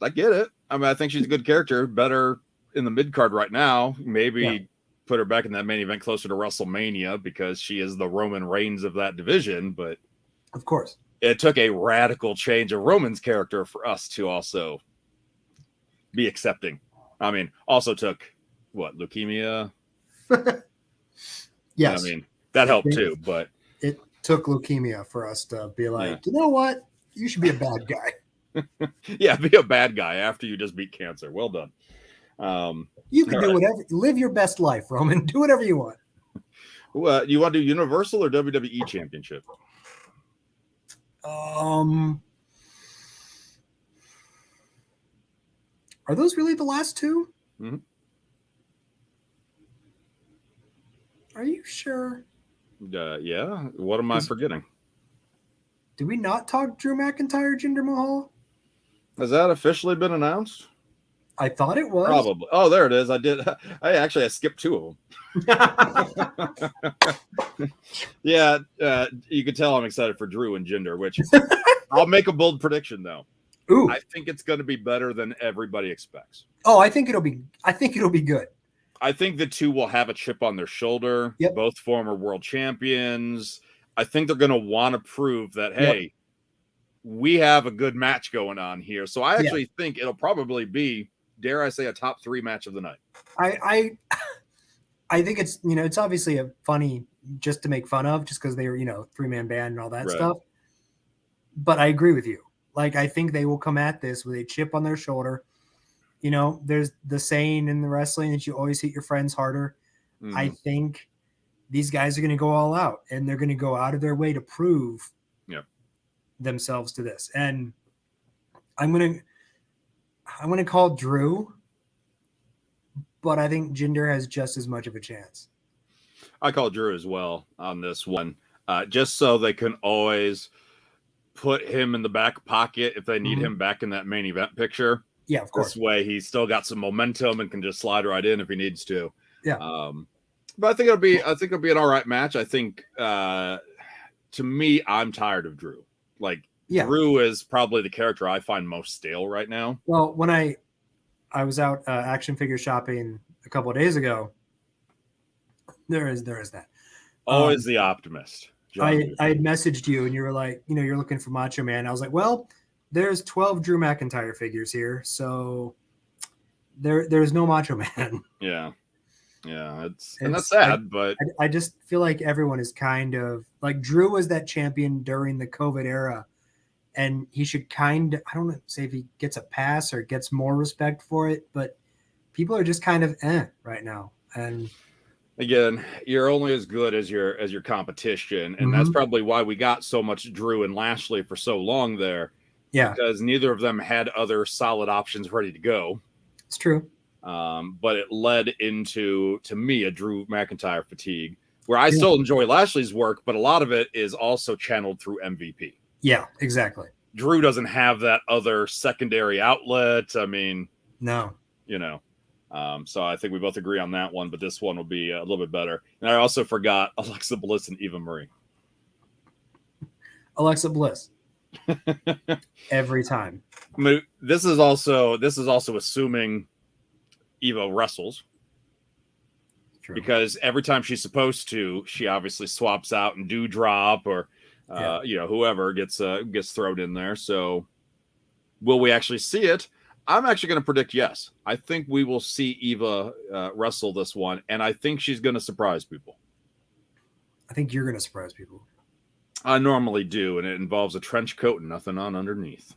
I get it. I mean, I think she's a good character. Better in the mid card right now. Maybe put her back in that main event closer to WrestleMania because she is the Roman Reigns of that division. But of course, it took a radical change of Roman's character for us to also be accepting. I mean, also took what, leukemia? Yes. I mean, that helped too, but it took leukemia for us to be like, you know what? You should be a bad guy. Yeah, be a bad guy after you just beat cancer. Well done. You can do whatever, live your best life, Roman. Do whatever you want. You want to do Universal or WWE Championship? Are those really the last two? Mm-hmm. Are you sure? Yeah. What am I forgetting? Did we not talk Drew McIntyre, Jinder Mahal? Has that officially been announced? I thought it was. Probably. Oh, there it is. I skipped two of them. Yeah, you can tell I'm excited for Drew and Jinder, which I'll make a bold prediction though. Ooh. I think it's going to be better than everybody expects. Oh, I think it'll be good. I think the two will have a chip on their shoulder. Yep. Both former world champions. I think they're going to want to prove that, hey, we have a good match going on here. So I actually think it'll probably be, dare I say, a top 3 match of the night. I think it's, it's obviously a funny just to make fun of, just because they were, 3-man band and all that stuff. But I agree with you. Like, I think they will come at this with a chip on their shoulder. There's the saying in the wrestling that you always hit your friends harder. Mm. I think these guys are going to go all out, and they're going to go out of their way to prove themselves to this. And I'm going to call Drew, but I think Jinder has just as much of a chance. I call Drew as well on this one, just so they can always put him in the back pocket if they need him back in that main event picture. Yeah, of course. This way, he's still got some momentum and can just slide right in if he needs to. Yeah. But I think it'll be an all right match. I think, to me, I'm tired of Drew. Like, Drew is probably the character I find most stale right now. Well, when I was out action figure shopping a couple of days ago, there is that. Always the optimist. I had messaged you and you were like, you're looking for Macho Man. I was like, well, there's 12 Drew McIntyre figures here, so there's no Macho Man. Yeah. And that's sad, but I just feel like everyone is kind of like Drew was that champion during the COVID era, and he should I don't know, say if he gets a pass or gets more respect for it, but people are just kind of right now. And again, you're only as good as your competition, and that's probably why we got so much Drew and Lashley for so long there. Yeah, because neither of them had other solid options ready to go. It's true. But it led into, to me, a Drew McIntyre fatigue, where I still enjoy Lashley's work, but a lot of it is also channeled through MVP. Yeah, exactly. Drew doesn't have that other secondary outlet. I mean, no, so I think we both agree on that one, but this one will be a little bit better. And I also forgot Alexa Bliss and Eva Marie. Alexa Bliss. Every time. I mean, this is also assuming Eva wrestles. True. Because every time she's supposed to, she obviously swaps out and drop or whoever gets thrown in there. So will we actually see it? I'm actually going to predict yes. I think we will see Eva wrestle this one, and I think she's going to surprise people. I think you're going to surprise people. I normally do, and it involves a trench coat and nothing on underneath.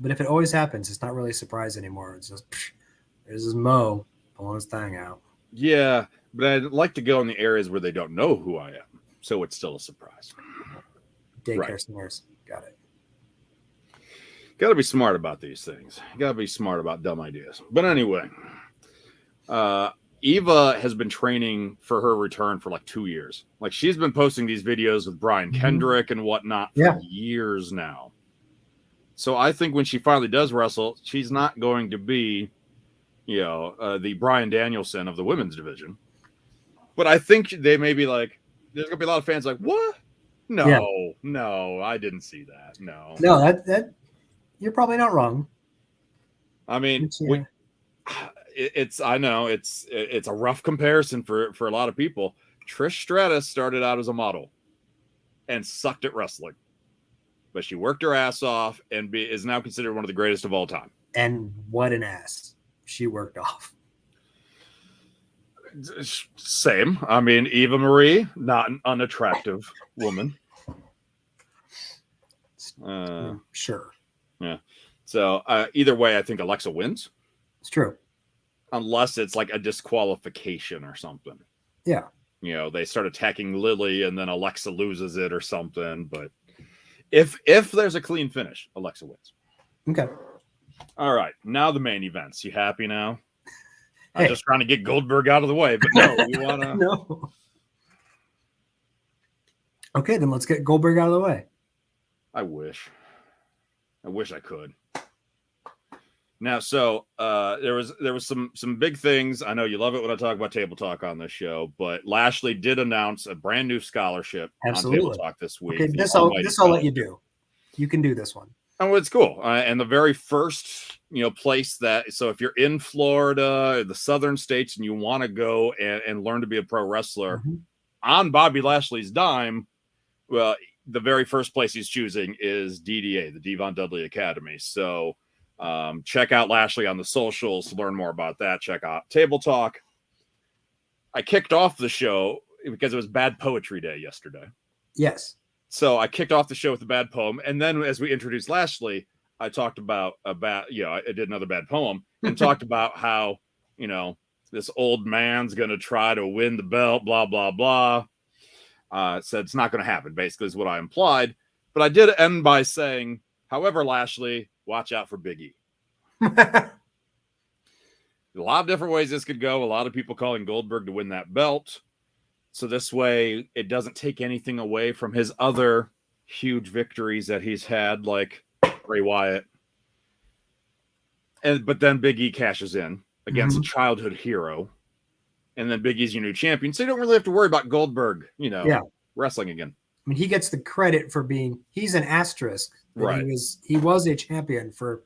But if it always happens, it's not really a surprise anymore. It's just, there's this Mo pulling his thing out. Yeah, but I'd like to go in the areas where they don't know who I am, so it's still a surprise. Daycare centers. Got it. Got to be smart about these things. Got to be smart about dumb ideas. But anyway, Eva has been training for her return for like 2 years. Like, she's been posting these videos with Brian Kendrick and whatnot for years now. So I think when she finally does wrestle, she's not going to be the Bryan Danielson of the women's division. But I think they may be like, there's gonna be a lot of fans like, what? No, I didn't see that. No, that you're probably not wrong. I mean, I know it's a rough comparison for a lot of people. Trish Stratus started out as a model and sucked at wrestling, but she worked her ass off and is now considered one of the greatest of all time. And what an ass she worked off. Same. I mean, Eva Marie, not an unattractive woman. Sure. Yeah. So either way, I think Alexa wins. It's true. Unless it's like a disqualification or something. Yeah. They start attacking Lily and then Alexa loses it or something. But if there's a clean finish, Alexa wins. Okay. All right. Now the main events. You happy now? Hey. I'm just trying to get Goldberg out of the way, but no, we want to. No. Okay, then let's get Goldberg out of the way. I wish I could. Now, so there was some big things. I know you love it when I talk about Table Talk on this show, but Lashley did announce a brand new scholarship on Table Talk this week. Okay, this I'll let you do. You can do this one. Oh, it's cool. And the very first place so if you're in Florida or the southern states and you want to go and learn to be a pro wrestler on Bobby Lashley's dime, well, the very first place he's choosing is DDA, the Devon Dudley Academy. So check out Lashley on the socials to learn more about that. Check out Table Talk. I kicked off the show because it was Bad Poetry Day yesterday. Yes. So I kicked off the show with a bad poem. And then as we introduced Lashley, I talked about I did another bad poem and talked about how, this old man's going to try to win the belt, blah, blah, blah. Said it's not going to happen, basically, is what I implied. But I did end by saying, however, Lashley, watch out for Big E. A lot of different ways this could go. A lot of people calling Goldberg to win that belt. So this way, it doesn't take anything away from his other huge victories that he's had, like Bray Wyatt. But then Big E cashes in against a childhood hero. And then Big E's your new champion. So you don't really have to worry about Goldberg, wrestling again. I mean, he gets the credit for he's an asterisk. Right. He was a champion for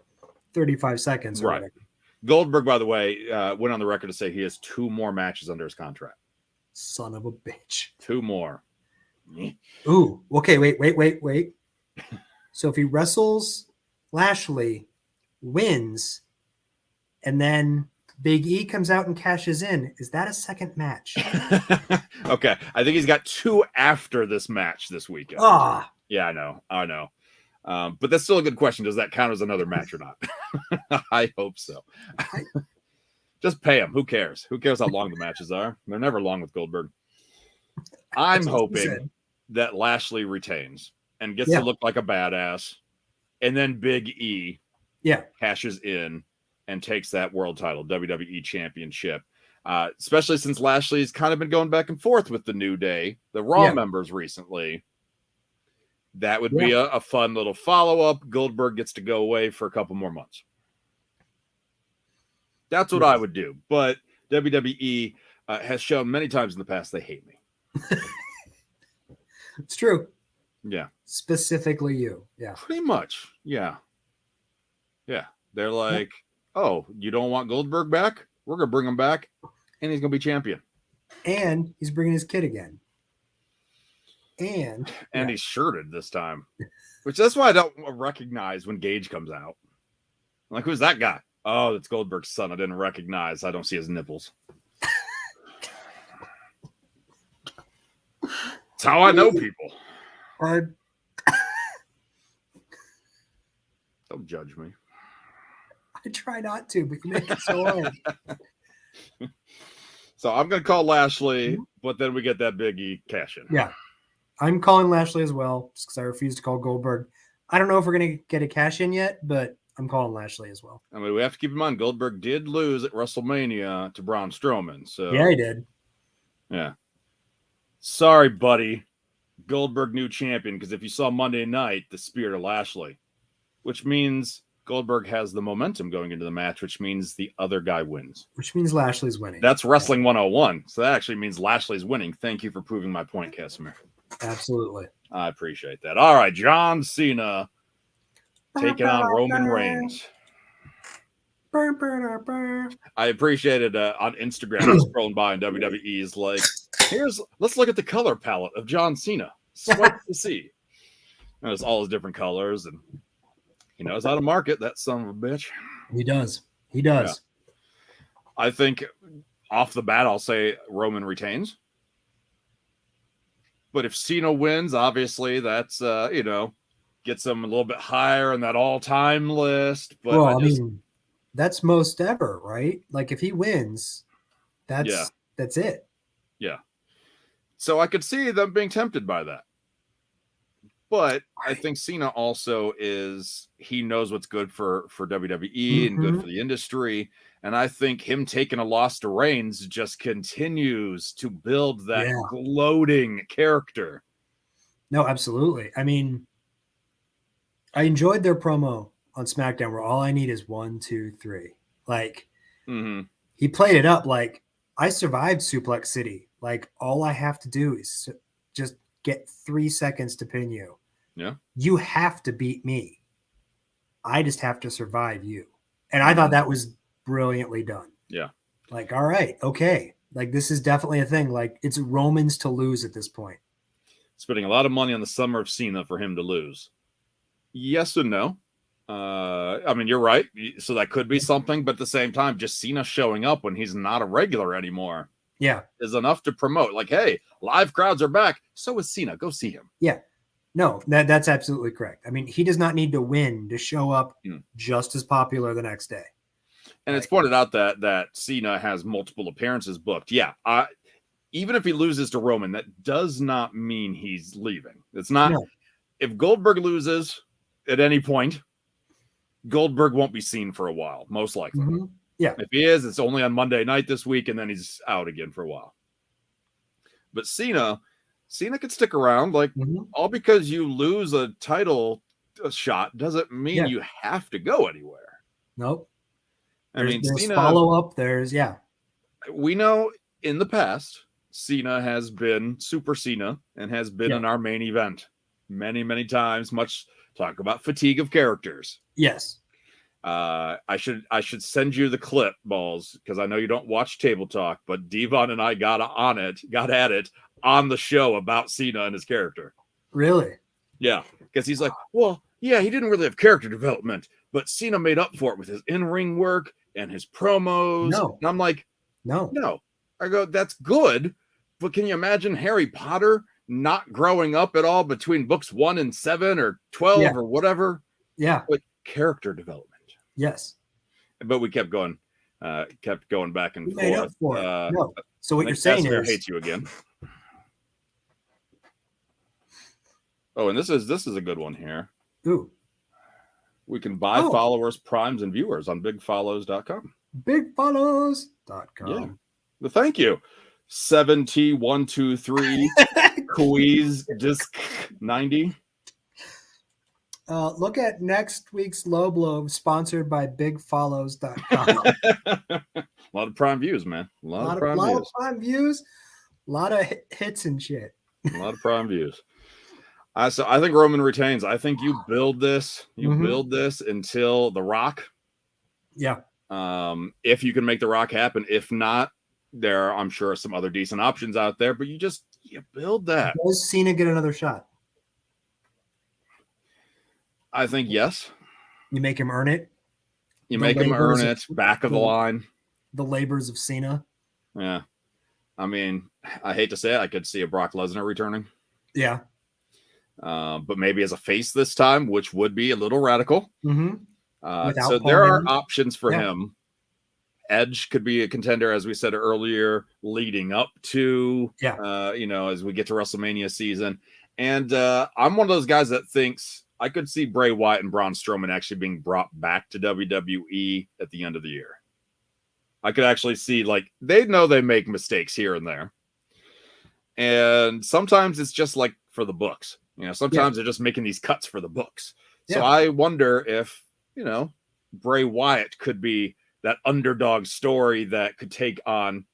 35 seconds. Or whatever. Goldberg, by the way, went on the record to say he has 2 more matches under his contract. Son of a bitch. 2 more. Ooh. Okay. Wait. So if he wrestles Lashley, wins, and then Big E comes out and cashes in, is that a second match? Okay. I think he's got 2 after this match this weekend. Yeah, I know. But that's still a good question. Does that count as another match or not? I hope so. Just pay him. Who cares? Who cares how long the matches are? They're never long with Goldberg. I'm hoping that Lashley retains and gets to look like a badass. And then Big E cashes in and takes that world title, WWE Championship. Especially since Lashley's kind of been going back and forth with the New Day, the Raw members recently. That would be a fun little follow-up. Goldberg gets to go away for a couple more months. That's what I would do. But WWE has shown many times in the past they hate me. It's true. Yeah. Specifically you. Yeah. Pretty much. Yeah. Yeah. They're like, oh, you don't want Goldberg back? We're going to bring him back, and he's going to be champion. And he's bringing his kid again. And he's shirted this time. Which that's why I don't recognize when Gage comes out. I'm like, who's that guy? Oh, that's Goldberg's son. I didn't recognize. I don't see his nipples. That's how I know people. Don't judge me. I try not to, but you make it so hard. So I'm going to call Lashley, but then we get that Big E cash in. Yeah. I'm calling Lashley as well, just because I refuse to call Goldberg. I don't know if we're going to get a cash in yet, but I'm calling Lashley as well. I mean, we have to keep in mind, Goldberg did lose at WrestleMania to Braun Strowman. So yeah, he did. Yeah. Sorry, buddy. Goldberg new champion, because if you saw Monday night, the Spirit of Lashley, which means Goldberg has the momentum going into the match, which means the other guy wins. Which means Lashley's winning. That's Wrestling 101. So that actually means Lashley's winning. Thank you for proving my point, Casimir. Absolutely. I appreciate that. All right, John Cena taking on Roman Reigns. I appreciated on Instagram scrolling by in WWE's like, let's look at the color palette of John Cena. Swipe to see. And it's all his different colors, and he knows how to market, that son of a bitch. He does. Yeah. I think off the bat, I'll say Roman retains. But if Cena wins, obviously that's gets him a little bit higher in that all-time list. But well, I mean, that's most ever, right? Like if he wins, that's it. Yeah. So I could see them being tempted by that. But I think Cena also he knows what's good for WWE and good for the industry. And I think him taking a loss to Reigns just continues to build that gloating character. No, absolutely. I mean, I enjoyed their promo on SmackDown where all I need is 1, 2, 3. Like, he played it up like, I survived Suplex City. Like, all I have to do is just get 3 seconds to pin you. Yeah. You have to beat me. I just have to survive you. And I thought that was brilliantly done. Yeah. Like, all right, okay. Like, this is definitely a thing. Like, it's Roman's to lose at this point. Spending a lot of money on the summer of Cena for him to lose. Yes and no. I mean, you're right. So that could be something, but at the same time, just Cena showing up when he's not a regular anymore. Yeah. Is enough to promote. Like, hey, live crowds are back. So is Cena. Go see him. Yeah. No, that's absolutely correct. I mean, he does not need to win to show up just as popular the next day. And it's pointed out that Cena has multiple appearances booked. Yeah. Even if he loses to Roman, that does not mean he's leaving. It's not. No. If Goldberg loses at any point, Goldberg won't be seen for a while, most likely. Yeah. If he is, it's only on Monday night this week, and then he's out again for a while. But Cena could stick around. Like, all because you lose a title shot doesn't mean you have to go anywhere. Nope. There's Cena, follow-up. We know in the past, Cena has been Super Cena and has been in our main event many, many times. Much talk about fatigue of characters. Yes. I should send you the clip, Ballz, because I know you don't watch Table Talk, but Devon and I got at it on the show about Cena and his character. Really? Yeah, because he's like, well, yeah, he didn't really have character development, but Cena made up for it with his in-ring work and his promos. No. And I'm like, no. I go, that's good, but can you imagine Harry Potter not growing up at all between books 1 and 7 or 12 or whatever? Yeah. Like character development. Yes. But we kept going back and forth. No. So what you're saying Casimir is hates you again. Oh, and this is a good one here. Ooh. We can buy followers, primes, and viewers on bigfollows.com. Bigfollows.com. Yeah. Well, thank you. 7T123 Quiz Disc 90. Look at next week's low blow sponsored by bigfollows.com. A lot of prime views, man. A lot of prime views. A lot of hits and shit. A lot of prime views. So I think Roman retains. I think you build this. Build this until The Rock. Yeah. If you can make The Rock happen. If not, there are, I'm sure, some other decent options out there. But you build that. Does Cena get another shot? I think yes. You make him earn it. You make him earn it. Back of the line. The labors of Cena. Yeah. I mean, I hate to say it. I could see a Brock Lesnar returning. Yeah. But maybe as a face this time, which would be a little radical. So there are options for him. Edge could be a contender, as we said earlier, leading up to, as we get to WrestleMania season. And I'm one of those guys that thinks I could see Bray Wyatt and Braun Strowman actually being brought back to WWE at the end of the year. I could actually see, like, they know they make mistakes here and there. And sometimes it's just like for the books. Sometimes they're just making these cuts for the books. So I wonder if, Bray Wyatt could be that underdog story that could take on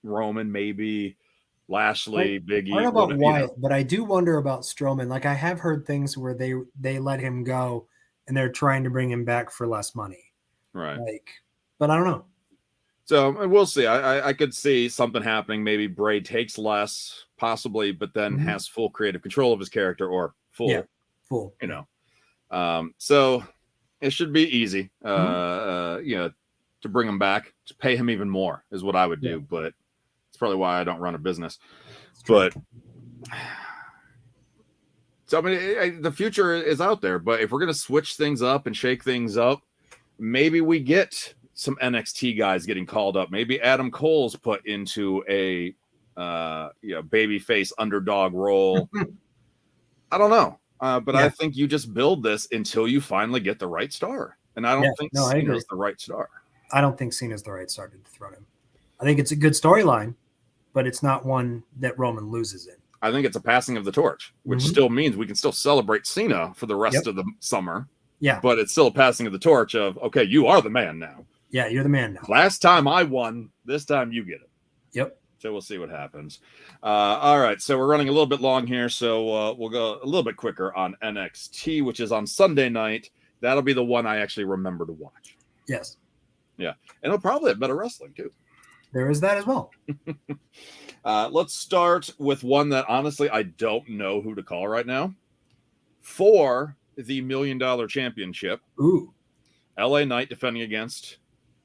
Roman, maybe Lashley, Big E. I don't know about Wyatt, You know. but I do wonder about Strowman. Like I have heard things where they let him go and they're trying to bring him back for less money. Right. Like, but I don't know. So we'll see. I could see something happening. Maybe Bray takes less, possibly, but then has full creative control of his character, or full, full. You know. So it should be easy. You know, to bring him back, to pay him even more is what I would do. But it's probably why I don't run a business. But so I mean, the future is out there. But if we're gonna switch things up and shake things up, maybe we get some NXT guys getting called up. Maybe Adam Cole's put into a you know, babyface underdog role. I don't know. But I think you just build this until you finally get the right star. And I don't think Cena's the right star. I don't think Cena's the right star to dethrone him. I think it's a good storyline, but it's not one that Roman loses in. I think it's a passing of the torch, which still means we can still celebrate Cena for the rest of the summer. Yeah. But it's still a passing of the torch of, okay, you are the man now. Yeah, you're the man now. Last time I won, this time you get it. Yep. So we'll see what happens. All right, so we're running a little bit long here, so we'll go a little bit quicker on NXT, which is on Sunday night. That'll be the one I actually remember to watch. Yes. Yeah, and it'll probably have better wrestling, too. There is that as well. Let's start with one that, honestly, I don't know who to call right now. For the $1 Million Championship. Ooh. LA Knight defending against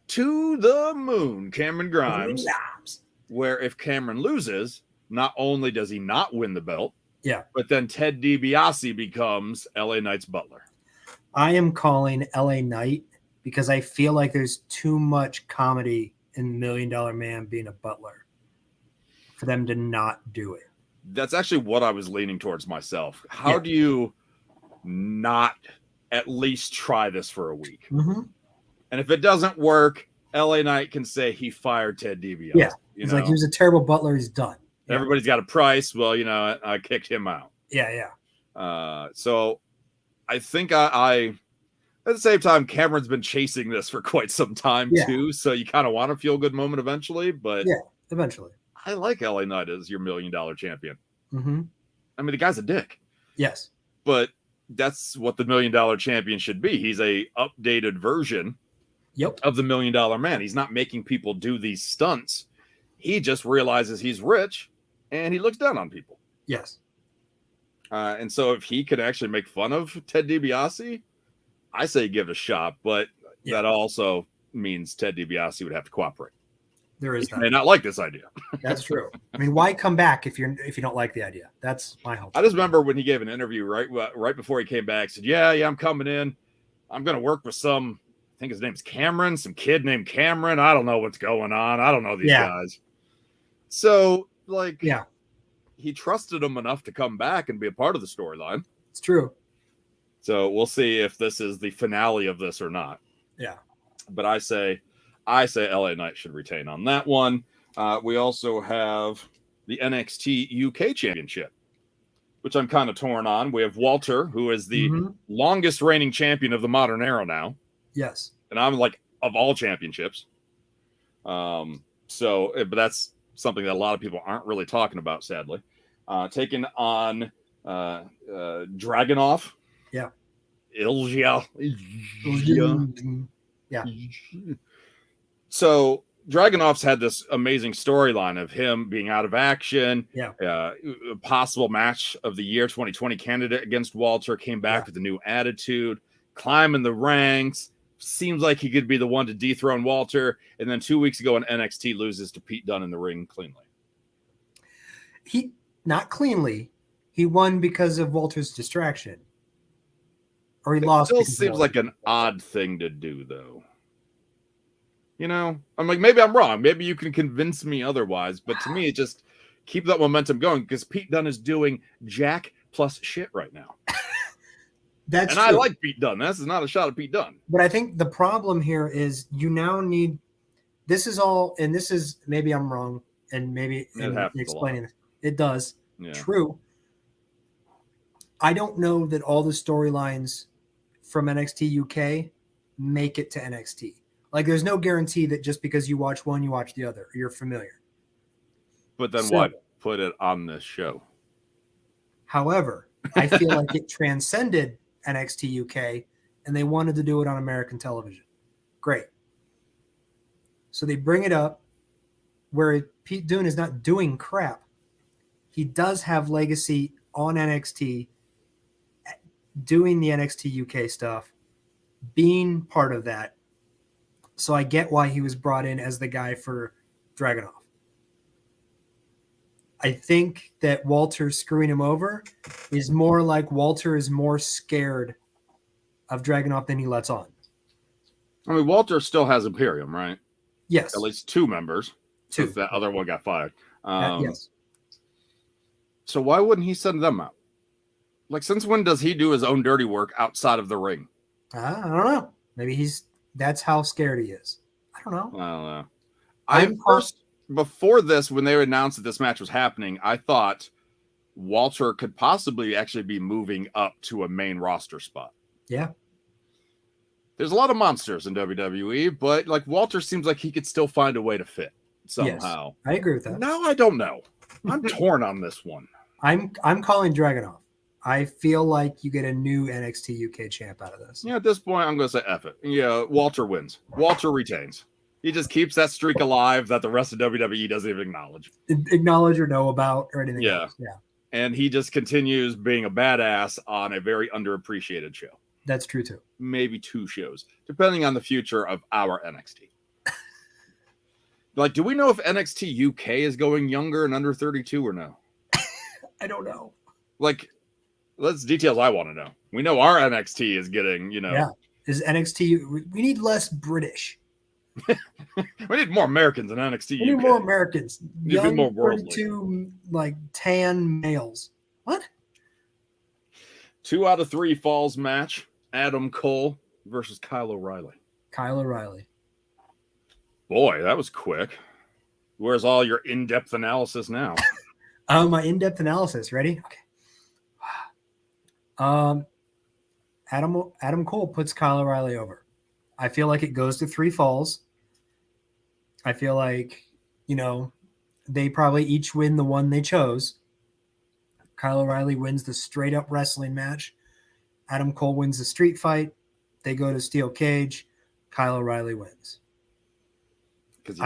To the Moon, Cameron Grimes. Where if Cameron loses, not only does he not win the belt, but then Ted DiBiase becomes LA Knight's butler. I am calling LA Knight because I feel like there's too much comedy in $1 Million Man being a butler for them to not do it. That's actually what I was leaning towards myself. How do you not at least try this for a week? And if it doesn't work, LA Knight can say he fired Ted DiBiase. Yeah. He's like, he was a terrible butler. He's done. Everybody's got a price. Well, you know, I kicked him out. Yeah. So I think I at the same time, Cameron's been chasing this for quite some time too. So you kind of want a feel good moment eventually, but eventually. I like LA Knight as your $1 Million Champion. I mean, the guy's a dick. Yes. But that's what the $1 Million Champion should be. He's a updated version of the $1 Million Man. He's not making people do these stunts. He just realizes he's rich and he looks down on people. Yes. And so if he could actually make fun of Ted DiBiase, I say give it a shot. But that also means Ted DiBiase would have to cooperate. There is He that. may not like this idea. That's true. I mean, why come back if you don't like the idea? That's my hope. I just remember when he gave an interview right before he came back, said, yeah, I'm coming in. I'm going to work with some, I think his name's Cameron, some kid named Cameron. I don't know what's going on. I don't know these guys. So, like, he trusted him enough to come back and be a part of the storyline. It's true. So we'll see if this is the finale of this or not. Yeah. But I say LA Knight should retain on that one. We also have the NXT UK Championship, which I'm kind of torn on. We have Walter, who is the longest reigning champion of the modern era now. Yes. And I'm like, of all championships. But that's something that a lot of people aren't really talking about, sadly. Taking on Dragunov. Yeah. Ilja. Yeah. So Dragunov's had this amazing storyline of him being out of action. Yeah. Possible match of the year 2020 candidate against Walter, came back with a new attitude, climbing the ranks. Seems like he could be the one to dethrone Walter. And then 2 weeks ago in NXT loses to Pete Dunne in the ring cleanly. He not cleanly. He won because of Walter's distraction. Or he lost. It still seems like an odd thing to do, though. You know, I'm like, maybe I'm wrong. Maybe you can convince me otherwise. But to me, it just keep that momentum going because Pete Dunne is doing jack plus shit right now. That's and true. I like Pete Dunne. This is not a shot at Pete Dunne. But I think the problem here is you now need. This is all, and this is maybe I'm wrong, and maybe explaining it. It does. Yeah. True. I don't know that all the storylines from NXT UK make it to NXT. Like, there's no guarantee that just because you watch one, you watch the other, or you're familiar. But then why put it on this show? However, I feel like it transcended NXT UK, and they wanted to do it on American television. Great. So they bring it up where Pete Dunne is not doing crap. He does have legacy on NXT, doing the NXT UK stuff, being part of that. So I get why he was brought in as the guy for Dragunov. I think that Walter screwing him over is more like Walter is more scared of Dragunov than he lets on. I mean, Walter still has Imperium, right? Yes. At least 2 members. Two. Since that other one got fired. Yes. So why wouldn't he send them out? Like, since when does he do his own dirty work outside of the ring? I don't know. Maybe that's how scared he is. I don't know. I don't know. Before this, when they announced that this match was happening, I thought Walter could possibly actually be moving up to a main roster spot. Yeah. There's a lot of monsters in WWE, but like Walter seems like he could still find a way to fit somehow. Yes, I agree with that. No, I don't know. I'm torn on this one. I'm calling Dragunov. I feel like you get a new NXT UK champ out of this. Yeah, at this point, I'm going to say F it. Yeah, Walter wins. Walter retains. He just keeps that streak alive that the rest of WWE doesn't even acknowledge or know about or anything else. Yeah. And he just continues being a badass on a very underappreciated show. That's true too. Maybe 2 shows, depending on the future of our NXT. Like, do we know if NXT UK is going younger and under 32 or no? I don't know. Like, that's details I want to know. We know our NXT is getting, Yeah. Is NXT, we need less British. We need more Americans in NXT. We need more Americans. Young, more worldly. 32, like tan males. What? 2 out of 3 falls match. Adam Cole versus Kyle O'Reilly. Kyle O'Reilly. Boy, that was quick. Where's all your in-depth analysis now? My in-depth analysis. Ready? Okay. Adam Cole puts Kyle O'Reilly over. I feel like it goes to 3 falls. I feel like, they probably each win the one they chose. Kyle O'Reilly wins the straight-up wrestling match. Adam Cole wins the street fight. They go to steel cage. Kyle O'Reilly wins. Because he's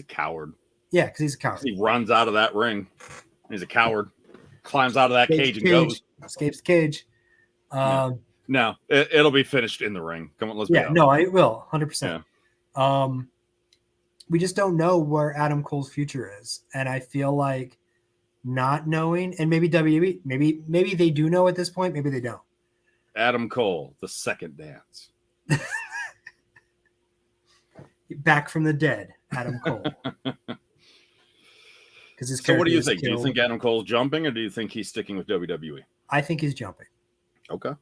a coward. Yeah, because he's a coward. He runs out of that ring. He's a coward. Climbs out of that cage and goes. Escapes the cage. No, it'll be finished in the ring. Come on, let's be honest. No, I will, 100%. Yeah. We just don't know where Adam Cole's future is, and I feel like not knowing, and maybe WWE, maybe they do know at this point, maybe they don't. Adam Cole, the second dance. Back from the dead, Adam Cole. So what do you think? Do you think Adam Cole's jumping, or do you think he's sticking with WWE? I think he's jumping. Okay.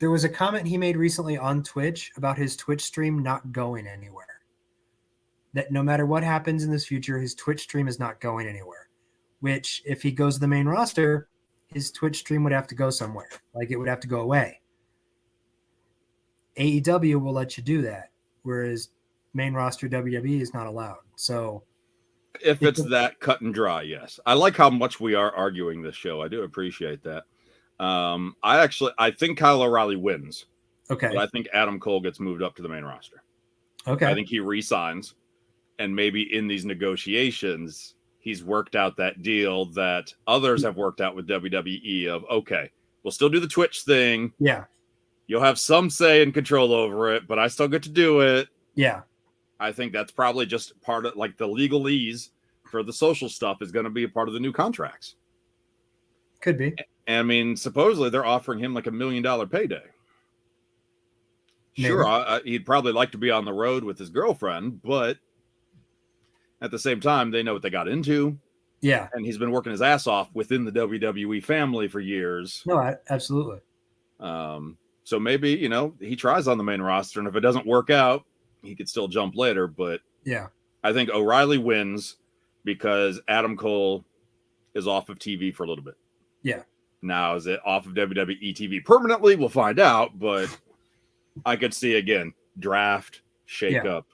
There was a comment he made recently on Twitch about his Twitch stream not going anywhere. That no matter what happens in this future, his Twitch stream is not going anywhere. Which, if he goes to the main roster, his Twitch stream would have to go somewhere. Like, it would have to go away. AEW will let you do that, whereas main roster WWE is not allowed. So, if it's that cut and dry, yes. I like how much we are arguing this show. I do appreciate that. I think Kyle O'Reilly wins. Okay. But I think Adam Cole gets moved up to the main roster. Okay. I think he re-signs, and maybe in these negotiations, he's worked out that deal that others have worked out with WWE of, okay, we'll still do the Twitch thing. Yeah. You'll have some say and control over it, but I still get to do it. Yeah. I think that's probably just part of, like, the legalese for the social stuff is going to be a part of the new contracts. Could be. And I mean, supposedly they're offering him like $1 million payday. Maybe. Sure, he'd probably like to be on the road with his girlfriend, but at the same time, they know what they got into. Yeah. And he's been working his ass off within the WWE family for years. No, absolutely. So maybe, he tries on the main roster, and if it doesn't work out, he could still jump later. But yeah, I think O'Reilly wins because Adam Cole is off of TV for a little bit. Yeah. Now, is it off of WWE TV permanently? We'll find out, but I could see, again, draft, shake-up,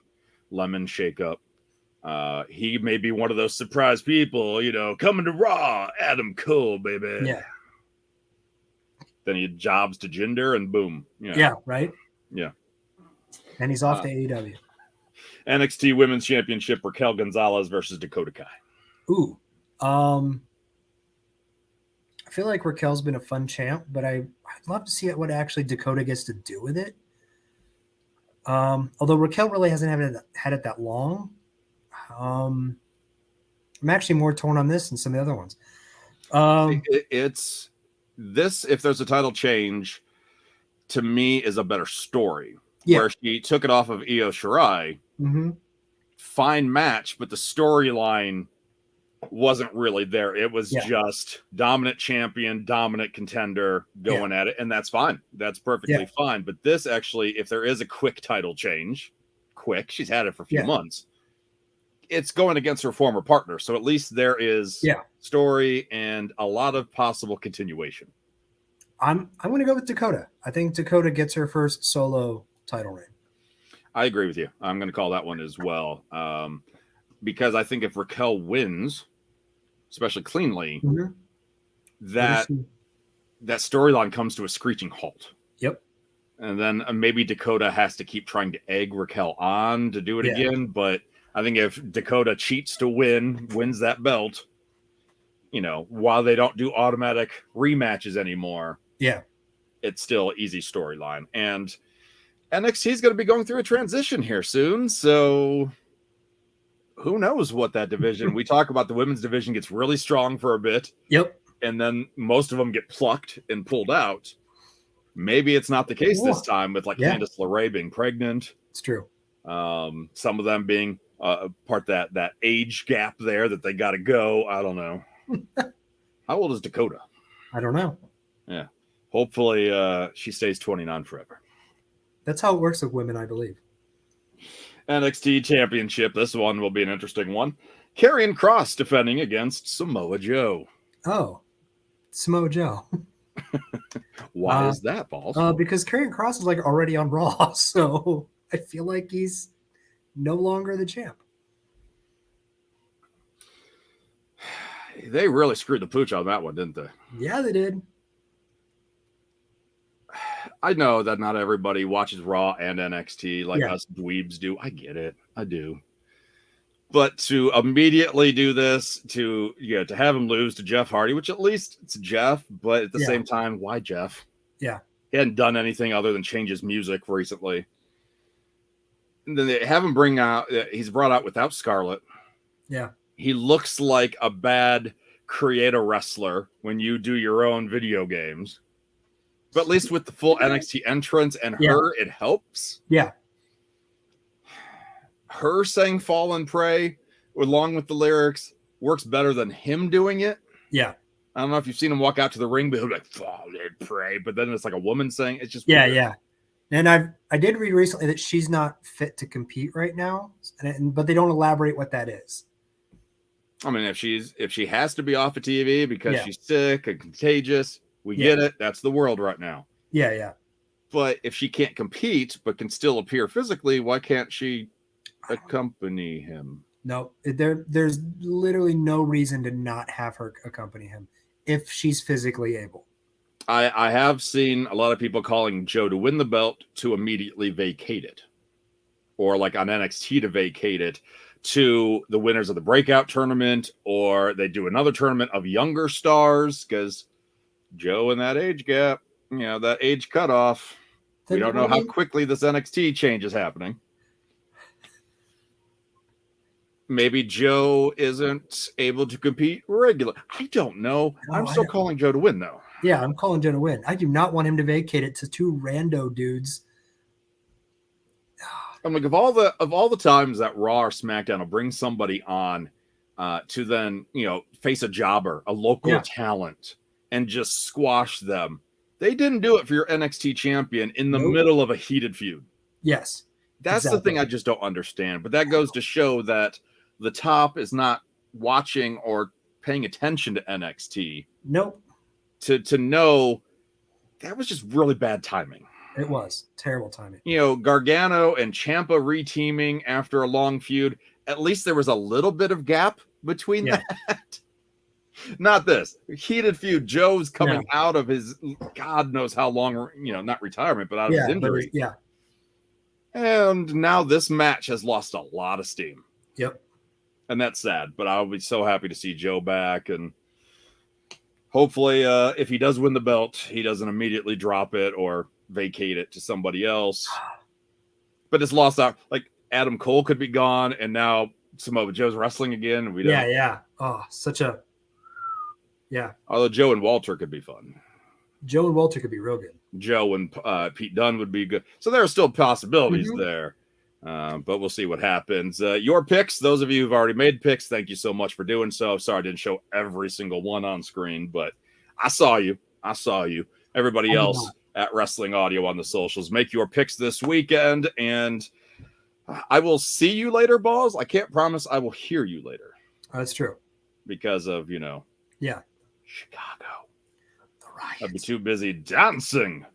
Lemon shake-up. He may be one of those surprise people, coming to Raw, Adam Cole, baby. Yeah. Then he jobs to Jinder, and boom. Yeah, right? Yeah. And he's off to AEW. NXT Women's Championship, Raquel Gonzalez versus Dakota Kai. Ooh. I feel like Raquel's been a fun champ, but I'd love to see what actually Dakota gets to do with it. Although Raquel really hasn't had it that long. I'm actually more torn on this than some of the other ones. It's this, if there's a title change, to me is a better story. Yeah. Where she took it off of Io Shirai. Mm-hmm. Fine match, but the storyline wasn't really there. It was just dominant champion, dominant contender going at it, and that's fine. That's perfectly fine. But this actually, if there is a quick title change, she's had it for a few months, it's going against her former partner. So at least there is story and a lot of possible continuation. I'm going to go with Dakota. I think Dakota gets her first solo title reign. I agree with you. I'm going to call that one as well. Because I think if Raquel wins, especially cleanly, that storyline comes to a screeching halt. Yep. And then maybe Dakota has to keep trying to egg Raquel on to do it again. But I think if Dakota cheats to wins that belt, while they don't do automatic rematches anymore, it's still an easy storyline. And NXT is going to be going through a transition here soon. So who knows what that division, we talk about the women's division gets really strong for a bit. Yep. And then most of them get plucked and pulled out. Maybe it's not the case this time with Candice LeRae being pregnant. It's true. Some of them being part that age gap there that they got to go. I don't know. How old is Dakota? I don't know. Yeah. Hopefully she stays 29 forever. That's how it works with women, I believe. NXT Championship. This one will be an interesting one. Karrion Kross defending against Samoa Joe. Oh, Samoa Joe. Why is that, Ballz? Because Karrion Kross is already on Raw, so I feel like he's no longer the champ. They really screwed the pooch on that one, didn't they? Yeah, they did. I know that not everybody watches Raw and NXT like us dweebs do. I get it. I do. But to immediately do this, to have him lose to Jeff Hardy, which at least it's Jeff, but at the same time, why Jeff? Yeah. He hadn't done anything other than change his music recently. And then they have him he's brought out without Scarlett. Yeah. He looks like a bad create a wrestler when you do your own video games. But at least with the full NXT entrance and her, it helps. Yeah. Her saying fall and pray along with the lyrics works better than him doing it. Yeah. I don't know if you've seen him walk out to the ring, but he'll be like, fall and pray. But then it's like a woman saying it's just weird. Yeah. And I did read recently that she's not fit to compete right now, but they don't elaborate what that is. I mean, if she has to be off of TV because she's sick and contagious, we get it. That's the world right now. Yeah. But if she can't compete but can still appear physically, why can't she accompany him? No, there's literally no reason to not have her accompany him if she's physically able. I have seen a lot of people calling Joe to win the belt to immediately vacate it. Or on NXT to vacate it to the winners of the breakout tournament, or they do another tournament of younger stars because Joe in that age gap, that age cutoff. We don't know how quickly this NXT change is happening. Maybe Joe isn't able to compete regularly. I don't know. No, I'm still calling Joe to win, though. Yeah, I'm calling Joe to win. I do not want him to vacate it to two rando dudes. I'm like, of all the times that Raw or SmackDown will bring somebody on to then face a jobber, a local talent, and just squash them. They didn't do it for your NXT champion in the middle of a heated feud. Yes. That's the thing I just don't understand. But that goes to show that the top is not watching or paying attention to NXT. Nope. to know that was just really bad timing. It was terrible timing. You know, Gargano and Ciampa reteaming after a long feud. At least there was a little bit of gap between that. Not this heated feud. Joe's coming out of his God knows how long, you know, not retirement, but out of his injury. And now this match has lost a lot of steam. Yep. And that's sad, but I'll be so happy to see Joe back. And hopefully, if he does win the belt, he doesn't immediately drop it or vacate it to somebody else. But it's lost out. Like Adam Cole could be gone, and now Samoa Joe's wrestling again. We don't. Yeah. Oh, such a. Yeah. Although Joe and Walter could be fun. Joe and Walter could be real good. Joe and Pete Dunne would be good. So there are still possibilities there. But we'll see what happens. Your picks, those of you who've already made picks, thank you so much for doing so. Sorry I didn't show every single one on screen, but I saw you. Everybody else at Wrestling Audio on the socials, make your picks this weekend, and I will see you later, Ballz. I can't promise I will hear you later. That's true. Because of, you know, Chicago. I'd be too busy dancing